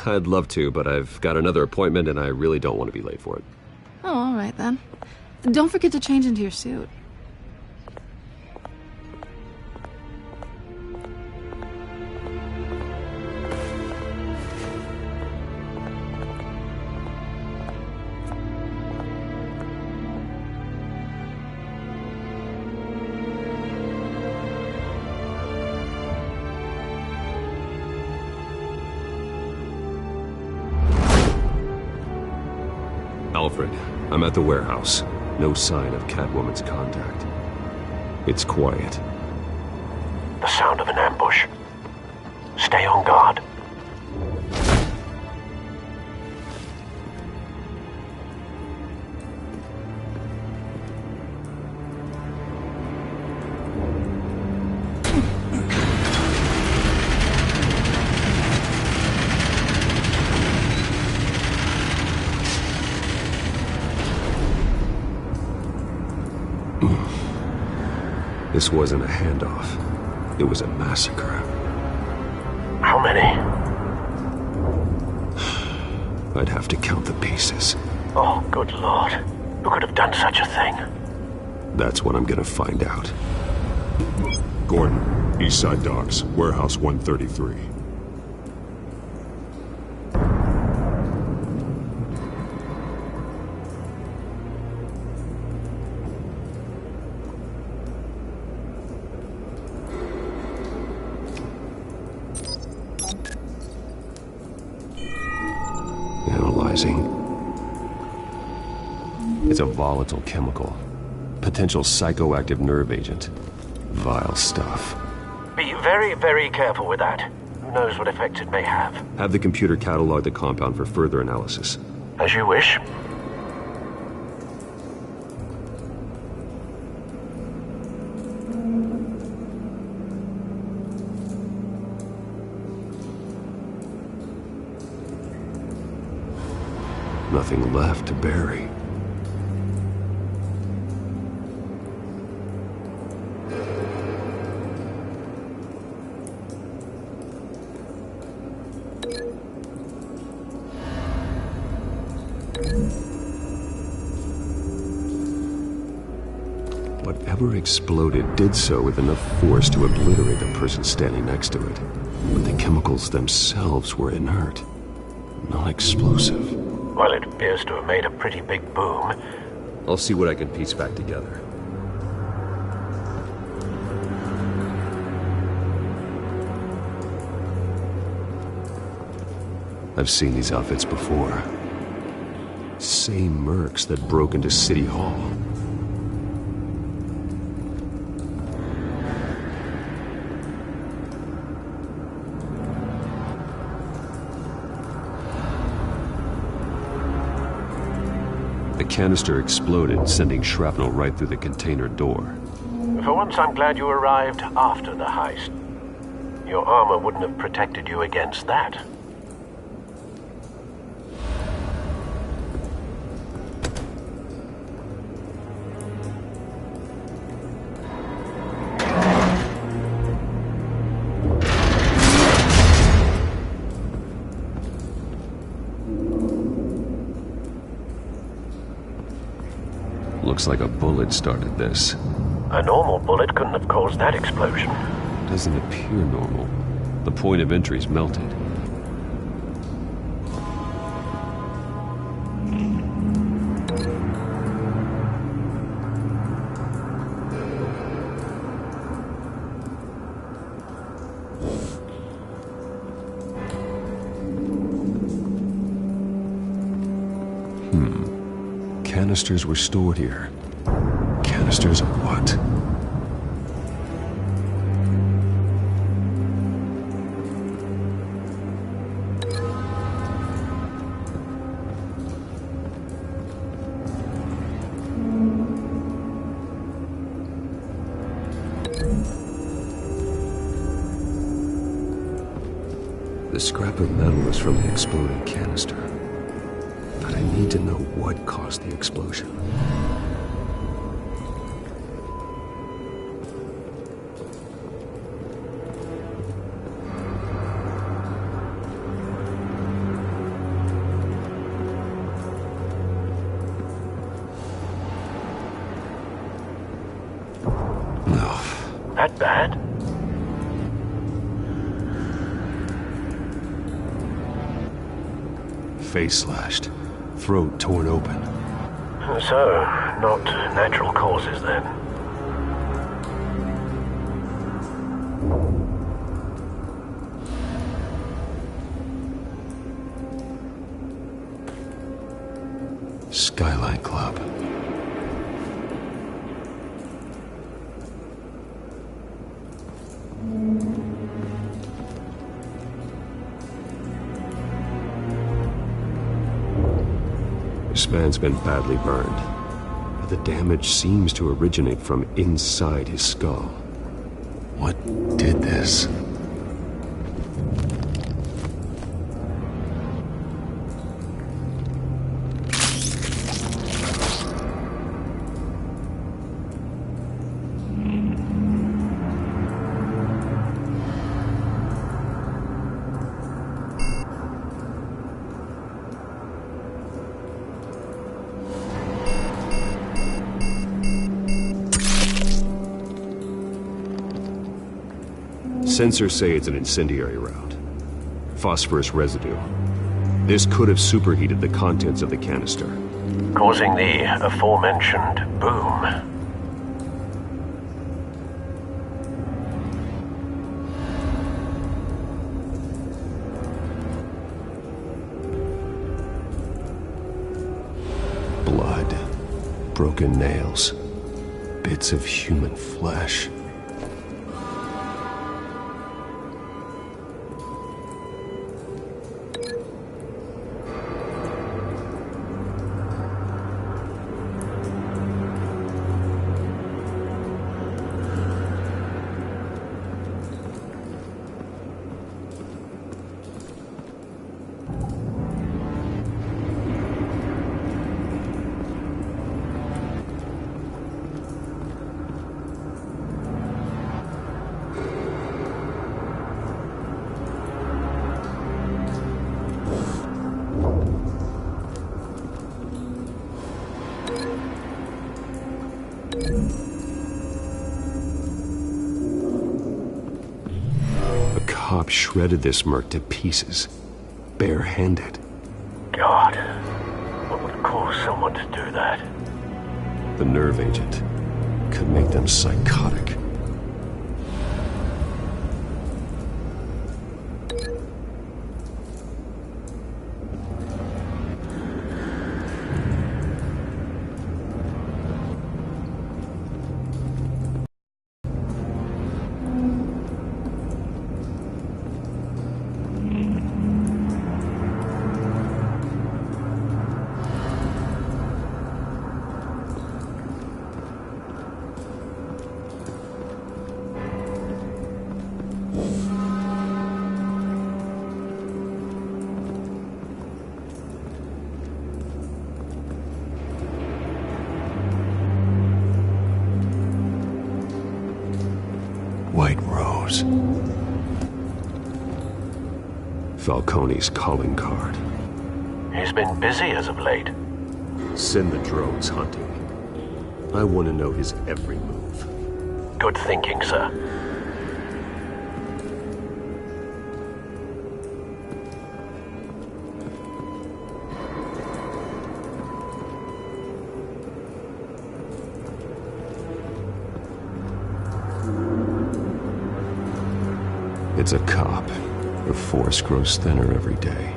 I'd love to, but I've got another appointment and I really don't want to be late for it. Oh, all right then. Don't forget to change into your suit. Alfred, I'm at the warehouse. No sign of Catwoman's contact. It's quiet. The sound of an ambush. Stay on guard. This wasn't a handoff. It was a massacre. How many? I'd have to count the pieces. Oh, good Lord. Who could have done such a thing? That's what I'm gonna find out. Gordon, Eastside Docks, Warehouse 133. Analyzing. It's a volatile chemical. Potential psychoactive nerve agent. Vile stuff. Be very, very careful with that. Who knows what effects it may have. Have the computer catalog the compound for further analysis. As you wish. Nothing left to bury. Whatever exploded did so with enough force to obliterate the person standing next to it. But the chemicals themselves were inert, not explosive. Well, it appears to have made a pretty big boom. I'll see what I can piece back together. I've seen these outfits before. Same mercs that broke into City Hall. The canister exploded, sending shrapnel right through the container door. For once, I'm glad you arrived after the heist. Your armor wouldn't have protected you against that. Looks like a bullet started this. A normal bullet couldn't have caused that explosion. Doesn't appear normal. The point of entry's melted. Canisters were stored here. Canisters of what? The scrap of metal is from the exploded canister. But I need to know what caused the explosion. No. That bad? Face slashed. Throat torn open. So, not natural causes then. Skyline Club. This man's been badly burned, but the damage seems to originate from inside his skull. What did this? Sensors say it's an incendiary route. Phosphorus residue. This could have superheated the contents of the canister, Causing the aforementioned boom. Blood. Broken nails. Bits of human flesh. cop shredded this merc to pieces, barehanded. God, what would cause someone to do that? The nerve agent could make them psychotic. White Rose. Falcone's calling card. He's been busy as of late. Send the drones hunting. I want to know his every move. Good thinking, sir. It's a cop. The force grows thinner every day.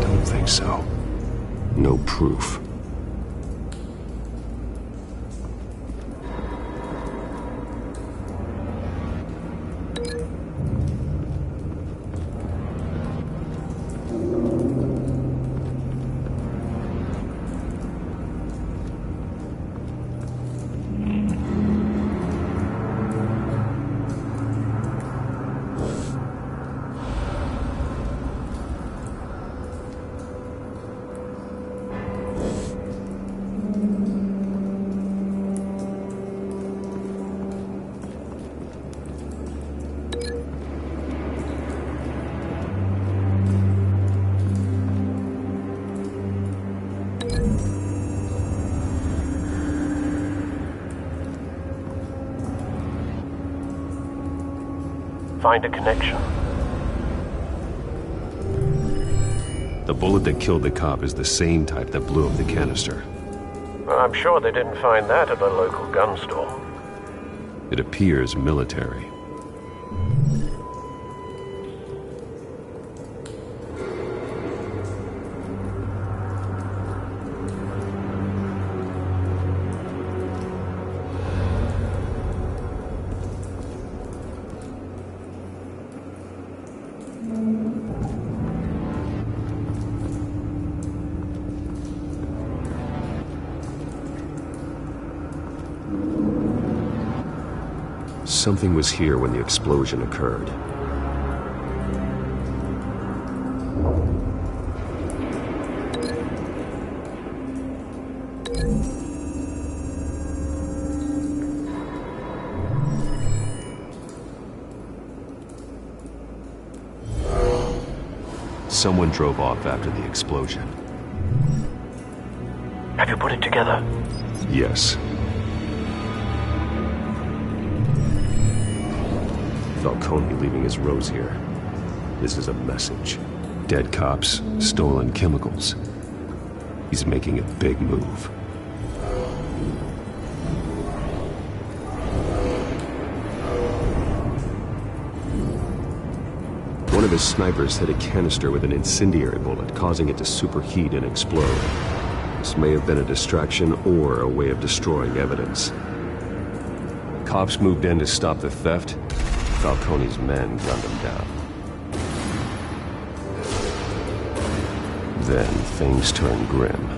Don't think so. No proof. Find a connection. The bullet that killed the cop is the same type that blew up the canister. Well, I'm sure they didn't find that at the local gun store. It appears military. Something was here when the explosion occurred. Someone drove off after the explosion. Have you put it together? Yes. Falcone leaving his rose here. This is a message. Dead cops, stolen chemicals. He's making a big move. One of his snipers hit a canister with an incendiary bullet, causing it to superheat and explode. This may have been a distraction or a way of destroying evidence. Cops moved in to stop the theft. Falcone's men gunned him down. then, things turned grim.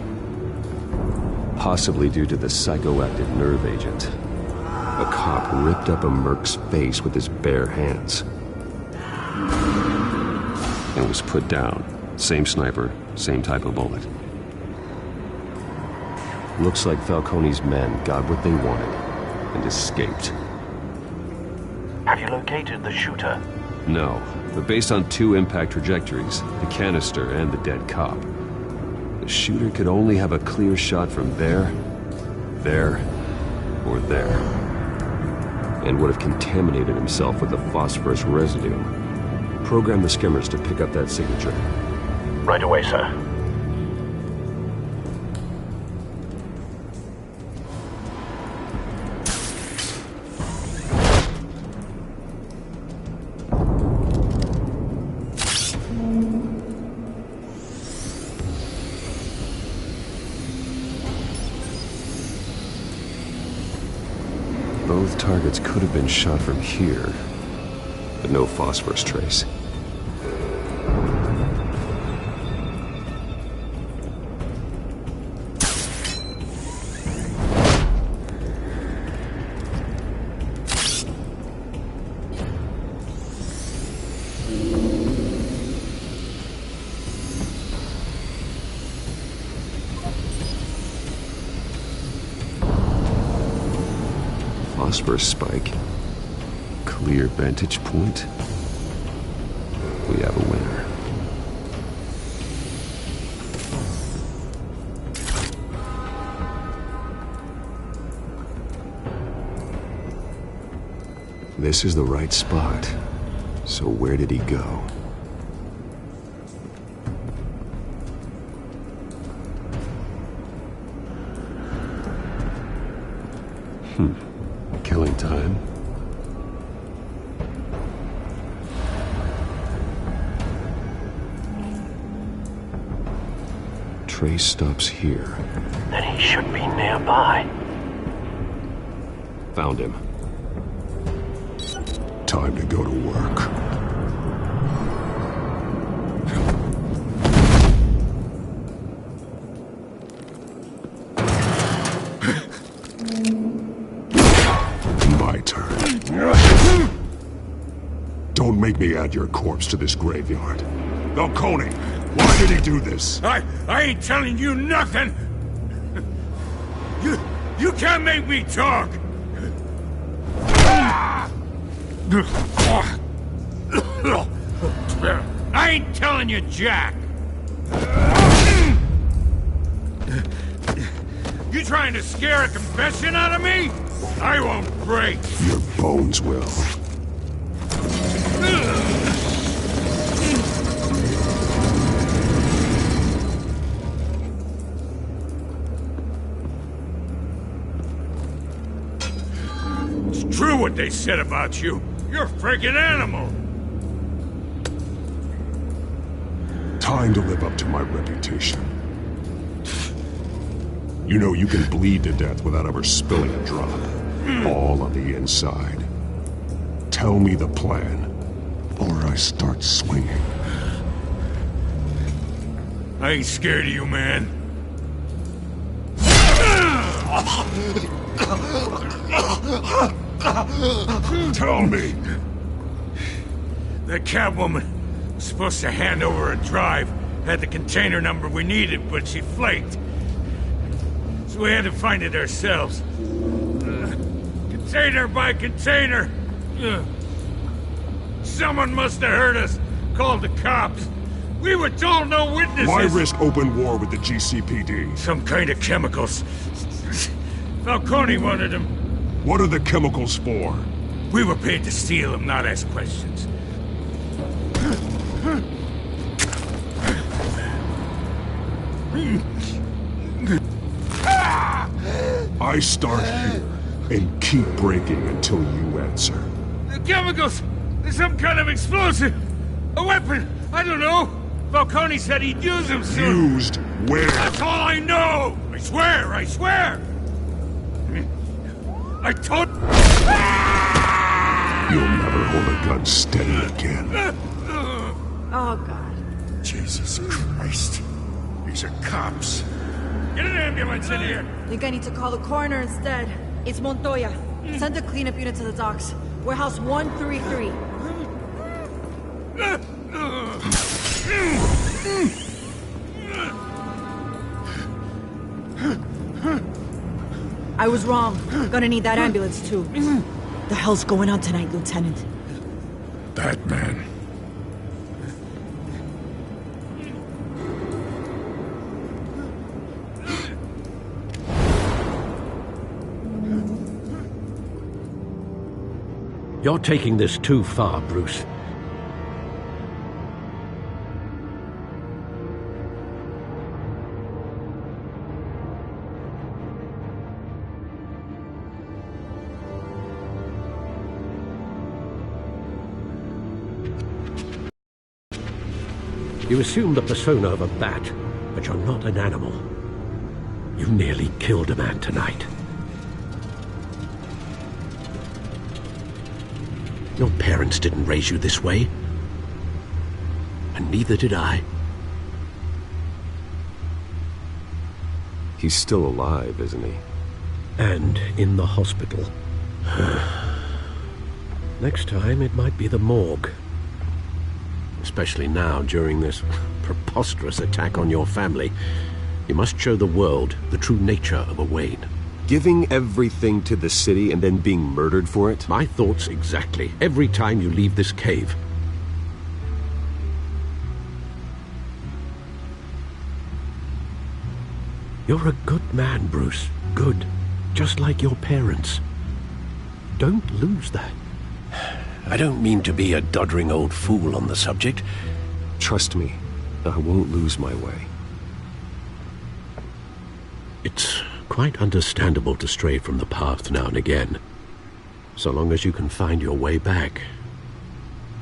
Possibly due to the psychoactive nerve agent. A cop ripped up a merc's face with his bare hands. And was put down. Same sniper, same type of bullet. Looks like Falcone's men got what they wanted and escaped. Have you located the shooter? No, but based on 2 impact trajectories, the canister and the dead cop, the shooter could only have a clear shot from there, or there. And would have contaminated himself with the phosphorus residue. Program the skimmers to pick up that signature. Right away, sir. Both targets could have been shot from here, but no phosphorus trace. Phosphorus spike. Clear vantage point. We have a winner. This is the right spot. So where did he go? Killing time. Trace stops here. Then he should be nearby. Found him. Time to go to work. My turn. Don't make me add your corpse to this graveyard. Falcone, why did he do this? I ain't telling you nothing! You can't make me talk! I ain't telling you jack! You trying to scare a confession out of me? I won't break! Your bones will. It's true what they said about you. You're a freaking animal! Time to live up to my reputation. You know you can bleed to death without ever spilling a drop. All on the inside. Tell me the plan, or I start swinging. I ain't scared of you, man. Tell me! That Catwoman was supposed to hand over a drive, had the container number we needed, but she flaked. So we had to find it ourselves. Container by container. Someone must have heard us, called the cops. We were told no witnesses. Why risk open war with the GCPD? Some kind of chemicals. Falcone wanted them. What are the chemicals for? We were paid to steal them, not ask questions. I start here and keep breaking until you answer. The chemicals! There's some kind of explosive! A weapon! I don't know! Falcone said he'd use them soon! Used where? That's all I know! I swear! I swear! I told... You'll never hold a gun steady again. Oh, God. Jesus Christ. These are cops. Get an ambulance in here! Think I need to call the coroner instead. It's Montoya. Send a cleanup unit to the docks. Warehouse 133. I was wrong. Gonna need that ambulance too. The hell's going on tonight, Lieutenant? That man. You're taking this too far, Bruce. You assume the persona of a bat, but you're not an animal. You nearly killed a man tonight. Your parents didn't raise you this way. And neither did I. He's still alive, isn't he? And in the hospital. Next time, it might be the morgue. Especially now, during this preposterous attack on your family. You must show the world the true nature of a Wayne. Giving everything to the city and then being murdered for it? My thoughts exactly. Every time you leave this cave. You're a good man, Bruce. Good. Just like your parents. Don't lose that. I don't mean to be a doddering old fool on the subject. Trust me, I won't lose my way. It's quite understandable to stray from the path now and again. So long as you can find your way back.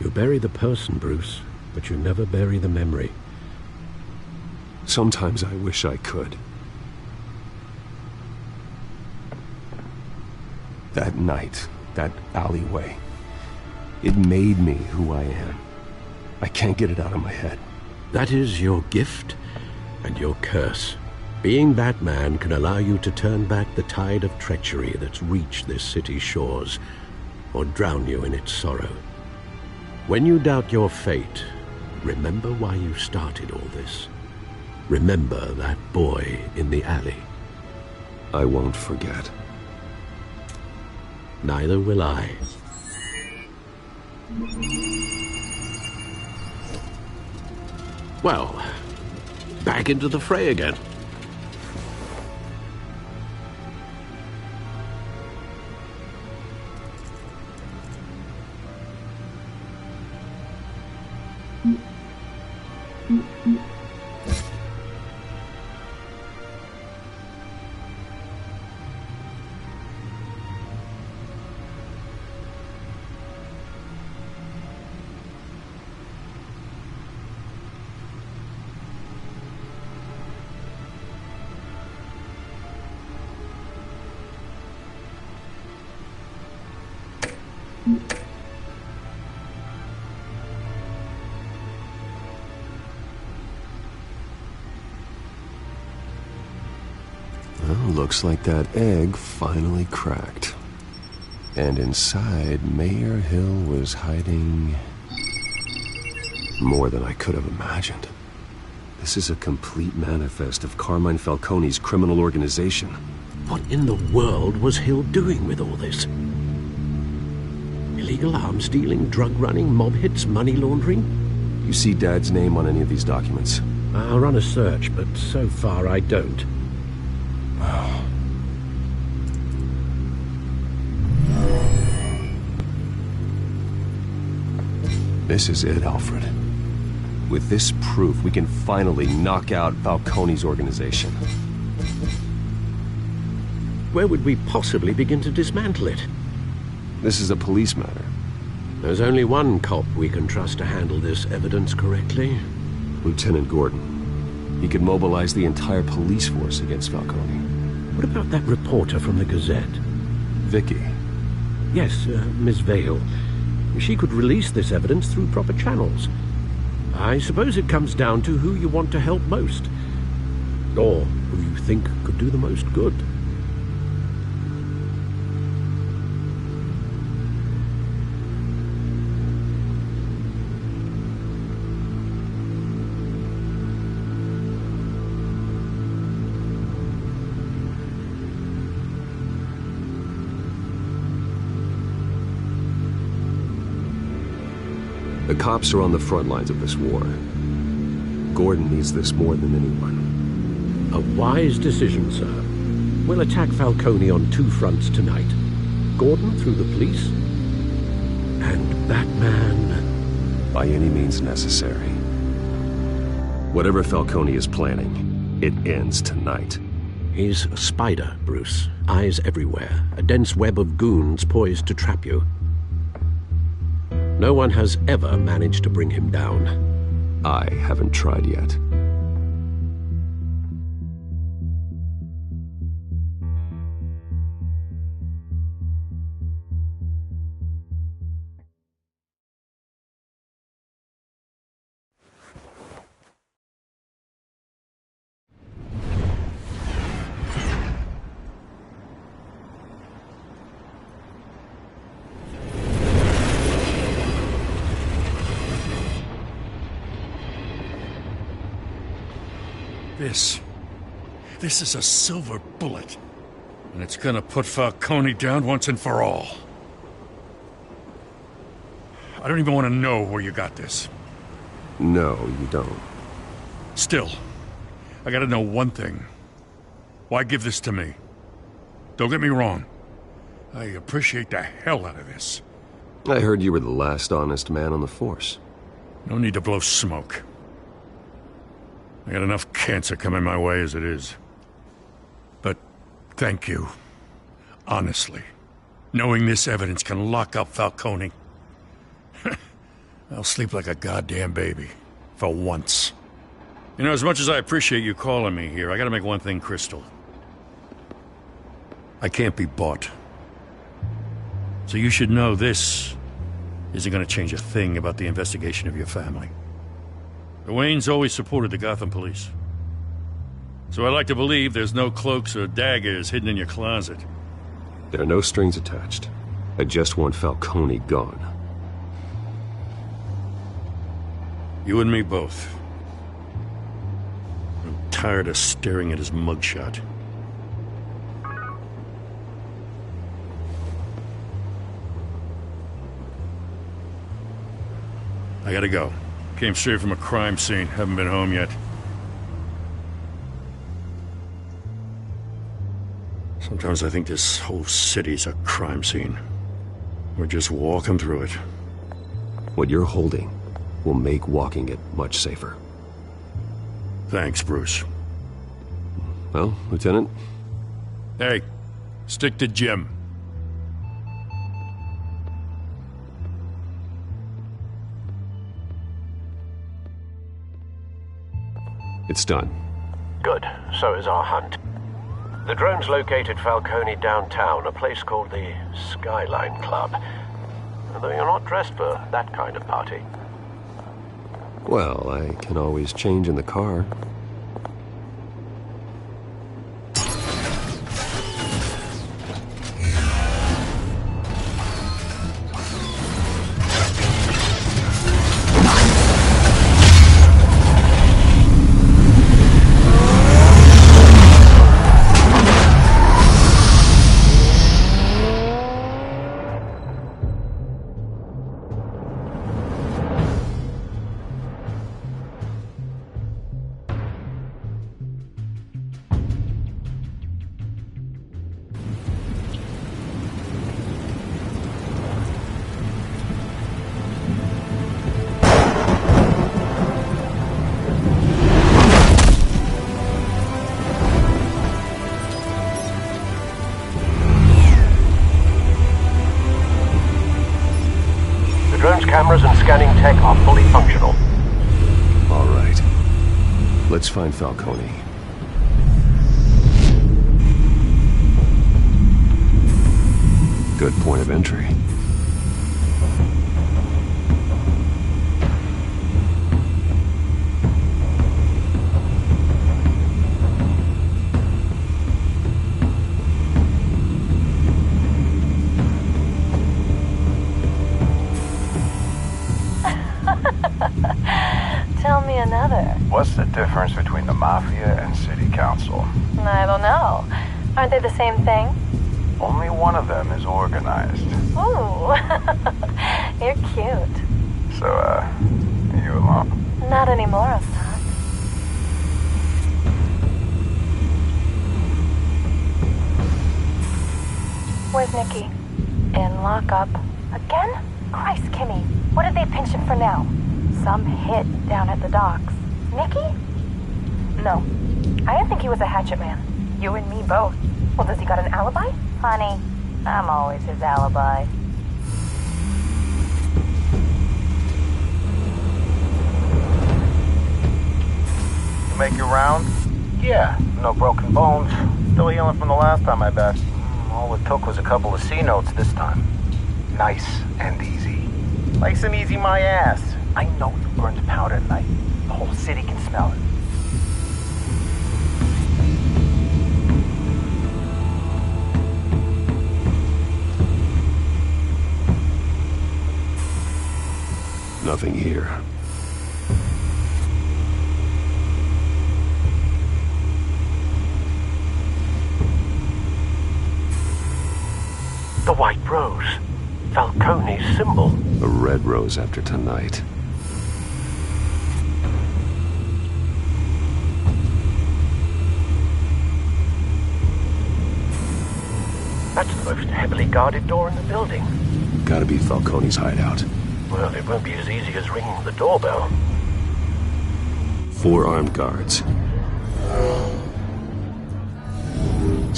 You bury the person, Bruce, but you never bury the memory. Sometimes I wish I could. That night, that alleyway, it made me who I am. I can't get it out of my head. That is your gift and your curse. Being Batman can allow you to turn back the tide of treachery that's reached this city's shores, or drown you in its sorrow. When you doubt your fate, remember why you started all this. Remember that boy in the alley. I won't forget. Neither will I. Well, back into the fray again. Looks like that egg finally cracked. And inside, Mayor Hill was hiding more than I could have imagined. This is a complete manifest of Carmine Falcone's criminal organization. What in the world was Hill doing with all this? Illegal arms dealing, drug running, mob hits, money laundering? You see Dad's name on any of these documents? I'll run a search, but so far I don't. This is it, Alfred. With this proof, we can finally knock out Falcone's organization. Where would we possibly begin to dismantle it? This is a police matter. There's only one cop we can trust to handle this evidence correctly. Lieutenant Gordon. He could mobilize the entire police force against Falcone. What about that reporter from the Gazette? Vicky. Yes, Miss Vale. She could release this evidence through proper channels. I suppose it comes down to who you want to help most. Or who you think could do the most good. The cops are on the front lines of this war. Gordon needs this more than anyone. A wise decision, sir. We'll attack Falcone on 2 fronts tonight. Gordon through the police, and Batman... by any means necessary. Whatever Falcone is planning, it ends tonight. He's a spider, Bruce. Eyes everywhere. A dense web of goons poised to trap you. No one has ever managed to bring him down. I haven't tried yet. This is a silver bullet. And it's gonna put Falcone down once and for all. I don't even want to know where you got this. No, you don't. Still, I gotta know one thing. Why give this to me? Don't get me wrong. I appreciate the hell out of this. I heard you were the last honest man on the force. No need to blow smoke. I got enough cancer coming my way as it is. But thank you. Honestly. Knowing this evidence can lock up Falcone. I'll sleep like a goddamn baby. For once. You know, as much as I appreciate you calling me here, I gotta make one thing crystal. I can't be bought. So you should know this isn't gonna change a thing about the investigation of your family. The Waynes always supported the Gotham police. So I like to believe there's no cloaks or daggers hidden in your closet. There are no strings attached. I just want Falcone gone. You and me both. I'm tired of staring at his mugshot. I gotta go. Came straight from a crime scene. Haven't been home yet. Sometimes I think this whole city's a crime scene. We're just walking through it. What you're holding will make walking it much safer. Thanks, Bruce. Well, Lieutenant? Hey, stick to Jim. It's done. Good. So is our hunt. The drones located Falcone downtown, a place called the Skyline Club. Although you're not dressed for that kind of party. Well, I can always change in the car. Cameras and scanning tech are fully functional. All right. Let's find Falcone. Good point of entry. another. What's the difference between the Mafia and City Council? I don't know. Aren't they the same thing? Only one of them is organized. Ooh, you're cute. So, are you alone? Not anymore, I'm not. Where's Nikki? In lockup. Again? Christ, Kimmy. What did they pinch him for now? Some hit down at the docks. Nikki? No. I didn't think he was a hatchet man. You and me both. Well, does he got an alibi? Honey, I'm always his alibi. You make your round? Yeah, no broken bones. Still healing from the last time I bet. All it took was a couple of C notes this time. Nice and easy. Nice and easy my ass. I know you burned powder at night. The whole city can smell it. Nothing here. The white rose. Falcone's symbol. A red rose after tonight. That's the most heavily guarded door in the building. Gotta be Falcone's hideout. Well, it won't be as easy as ringing the doorbell. 4 armed guards.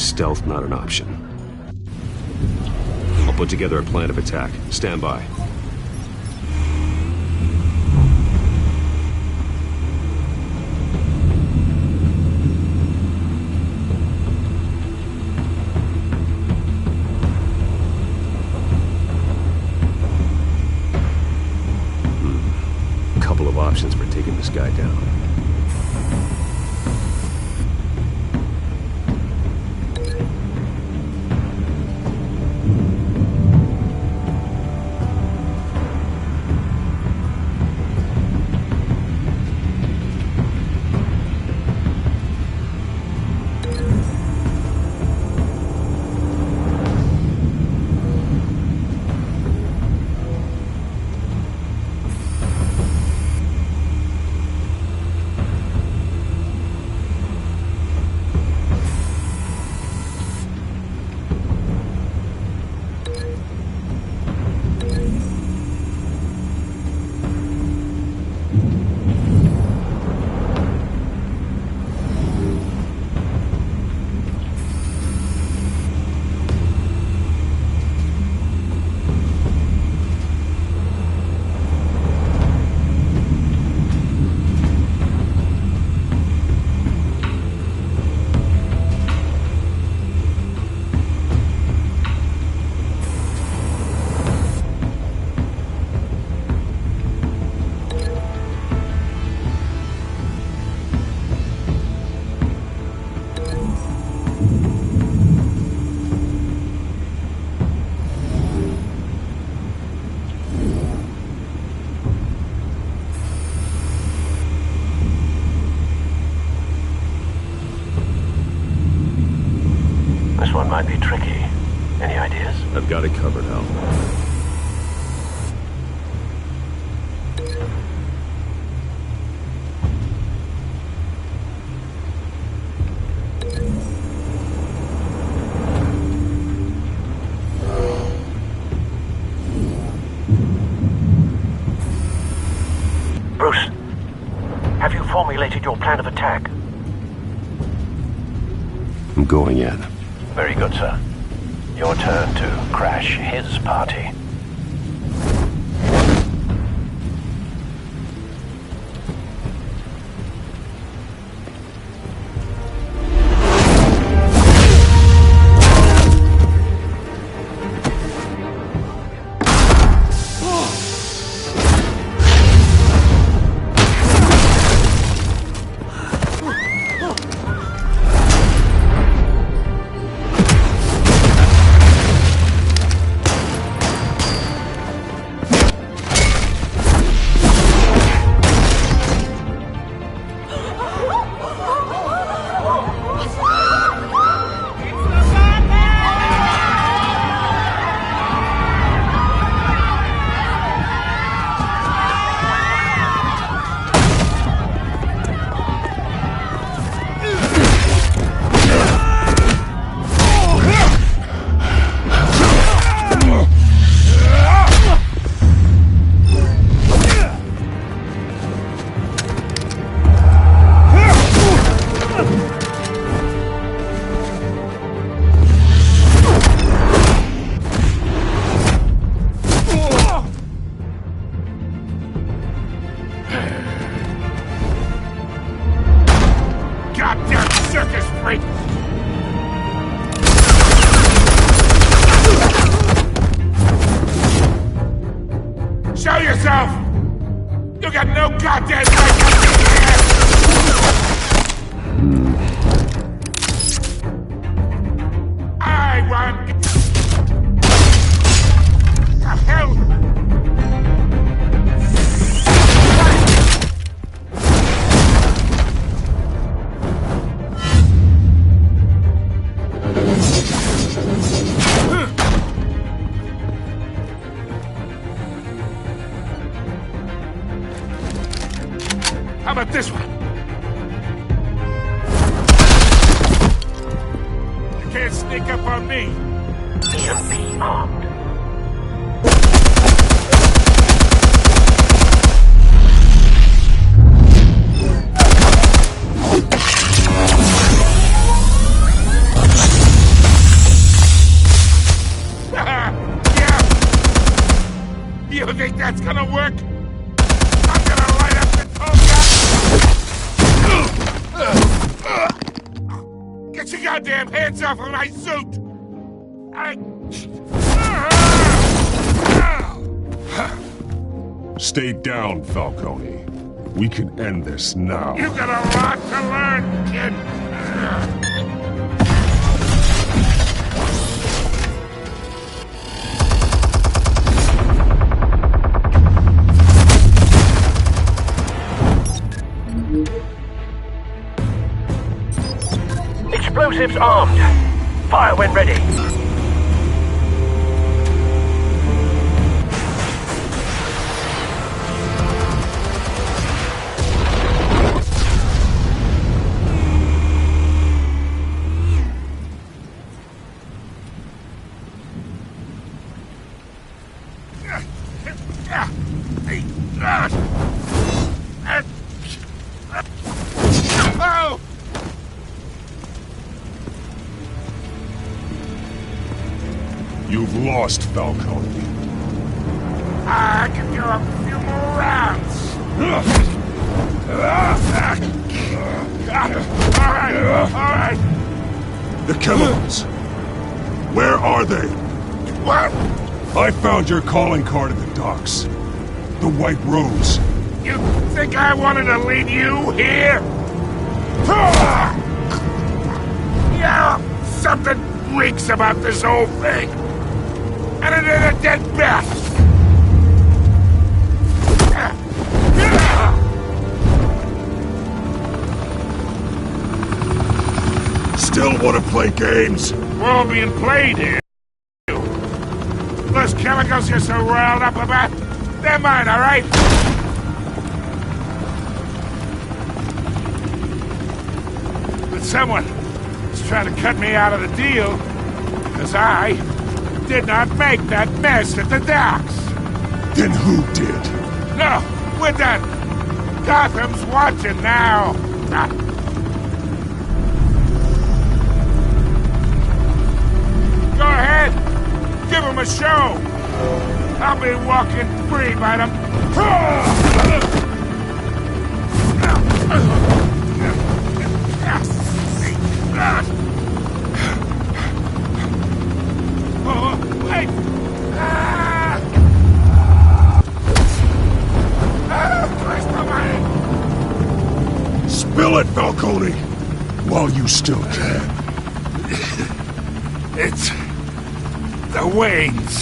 Stealth not an option. I'll put together a plan of attack. Stand by. Couple of options for taking this guy down. This one might be tricky. Any ideas? I've got it covered, Al. Bruce, have you formulated your plan of attack? I'm going in. Very good, sir. Your turn to crash his party. me! Show yourself! You got no goddamn right to be here! I want... The hell? How about this one? You can't sneak up on me. EMP armed. Yeah. You think that's gonna work? I'm gonna light up the toga! Get your goddamn hands off of my suit! Stay down, Falcone. We can end this now. You got a lot to learn, kid! Explosives armed. Fire when ready. Oh! You've lost, Falcone. I can go a few more rounds. All right. The chemicals. Where are they? What? I found your calling card at the docks. The White Rose. You think I wanted to leave you here? Yeah, something reeks about this whole thing. And it ain't a dead bat. Still want to play games? We're all being played here. Those chemicals you're so riled up about, they're mine, all right? But someone is trying to cut me out of the deal, because I did not make that mess at the docks. Then who did? No, we're done. Gotham's watching now. Go ahead. Give him a show. I'll be walking free by them. Oh, wait! Spill it, Falcone! While you still can. It's the Waynes.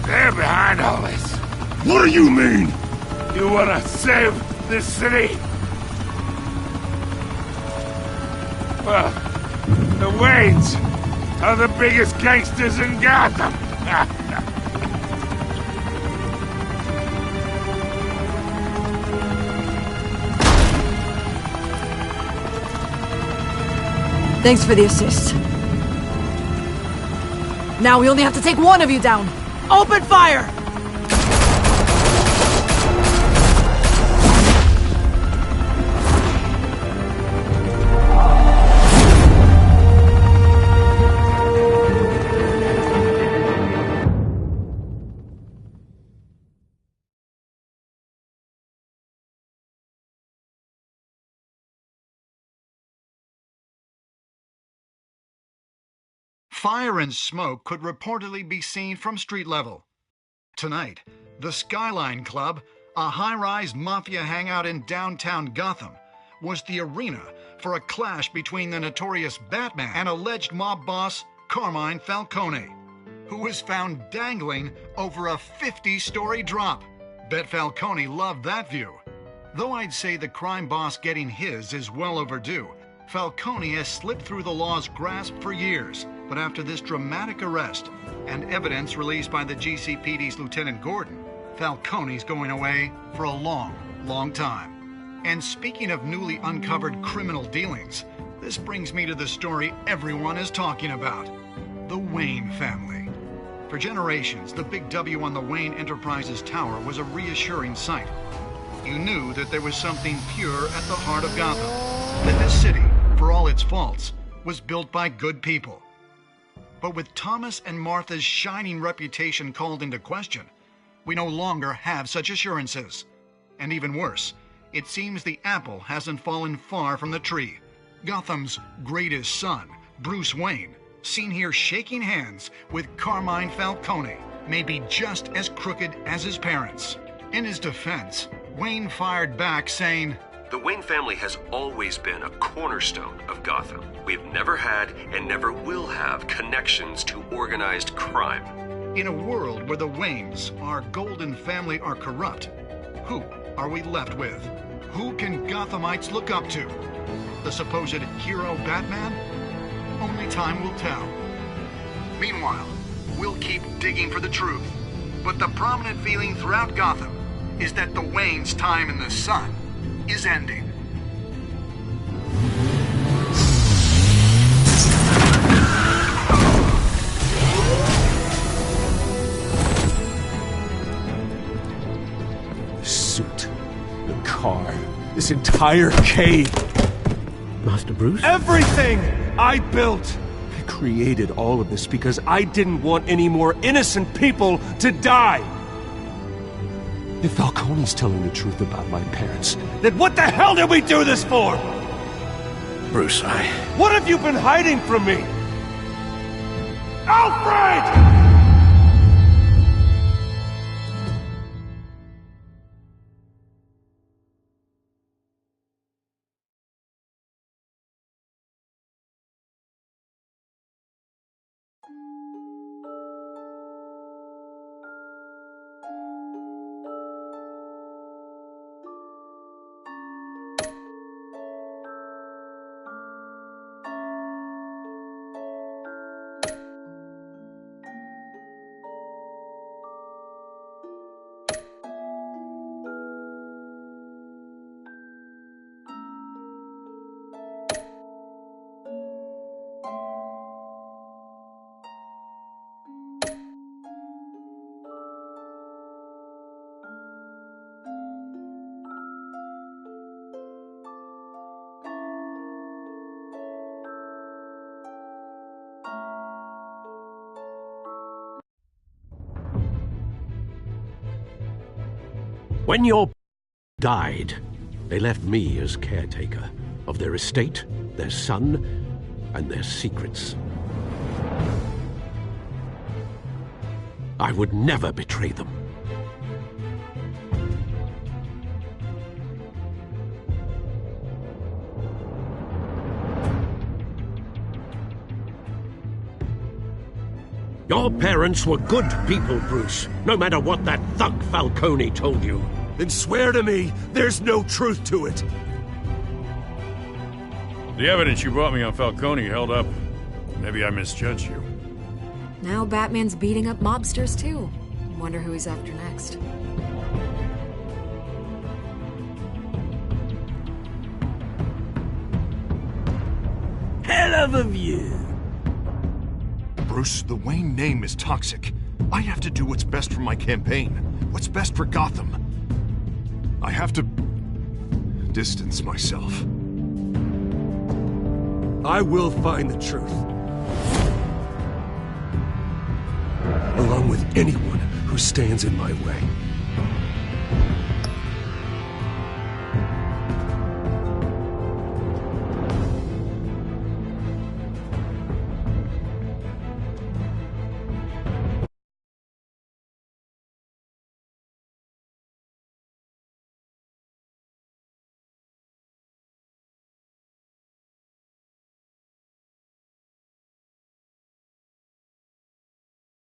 They're behind all this. What do you mean? You wanna save this city? Well, the Waynes are the biggest gangsters in Gotham. Thanks for the assist. Now we only have to take one of you down. Open fire! Fire and smoke could reportedly be seen from street level. Tonight, the Skyline Club, a high-rise mafia hangout in downtown Gotham, was the arena for a clash between the notorious Batman and alleged mob boss Carmine Falcone, who was found dangling over a 50-story drop. Bet Falcone loved that view. Though I'd say the crime boss getting his is well overdue, Falcone has slipped through the law's grasp for years. But after this dramatic arrest and evidence released by the GCPD's Lieutenant Gordon, Falcone's going away for a long, long time. And speaking of newly uncovered criminal dealings, this brings me to the story everyone is talking about: the Wayne family. For generations, the big W on the Wayne Enterprises Tower was a reassuring sight. You knew that there was something pure at the heart of Gotham, that this city, for all its faults, was built by good people. But with Thomas and Martha's shining reputation called into question, we no longer have such assurances. And even worse, it seems the apple hasn't fallen far from the tree. Gotham's greatest son, Bruce Wayne, seen here shaking hands with Carmine Falcone, may be just as crooked as his parents. In his defense, Wayne fired back saying, "The Wayne family has always been a cornerstone of Gotham. We've never had and never will have connections to organized crime." In a world where the Waynes, our golden family, are corrupt, who are we left with? Who can Gothamites look up to? The supposed hero Batman? Only time will tell. Meanwhile, we'll keep digging for the truth. But the prominent feeling throughout Gotham is that the Waynes' time in the sun is ending. The suit, the car, this entire cave. Master Bruce? Everything I built! I created all of this because I didn't want any more innocent people to die! If Falcone's telling the truth about my parents, then what the hell did we do this for? Bruce, What have you been hiding from me? Alfred! When your died, they left me as caretaker of their estate, their son, and their secrets. I would never betray them. Your parents were good people, Bruce, no matter what that thug Falcone told you. Then swear to me there's no truth to it. The evidence you brought me on Falcone held up. Maybe I misjudged you. Now Batman's beating up mobsters, too. Wonder who he's after next. Hell of a view. Bruce, the Wayne name is toxic. I have to do what's best for my campaign. What's best for Gotham. I have to distance myself. I will find the truth. Along with anyone who stands in my way.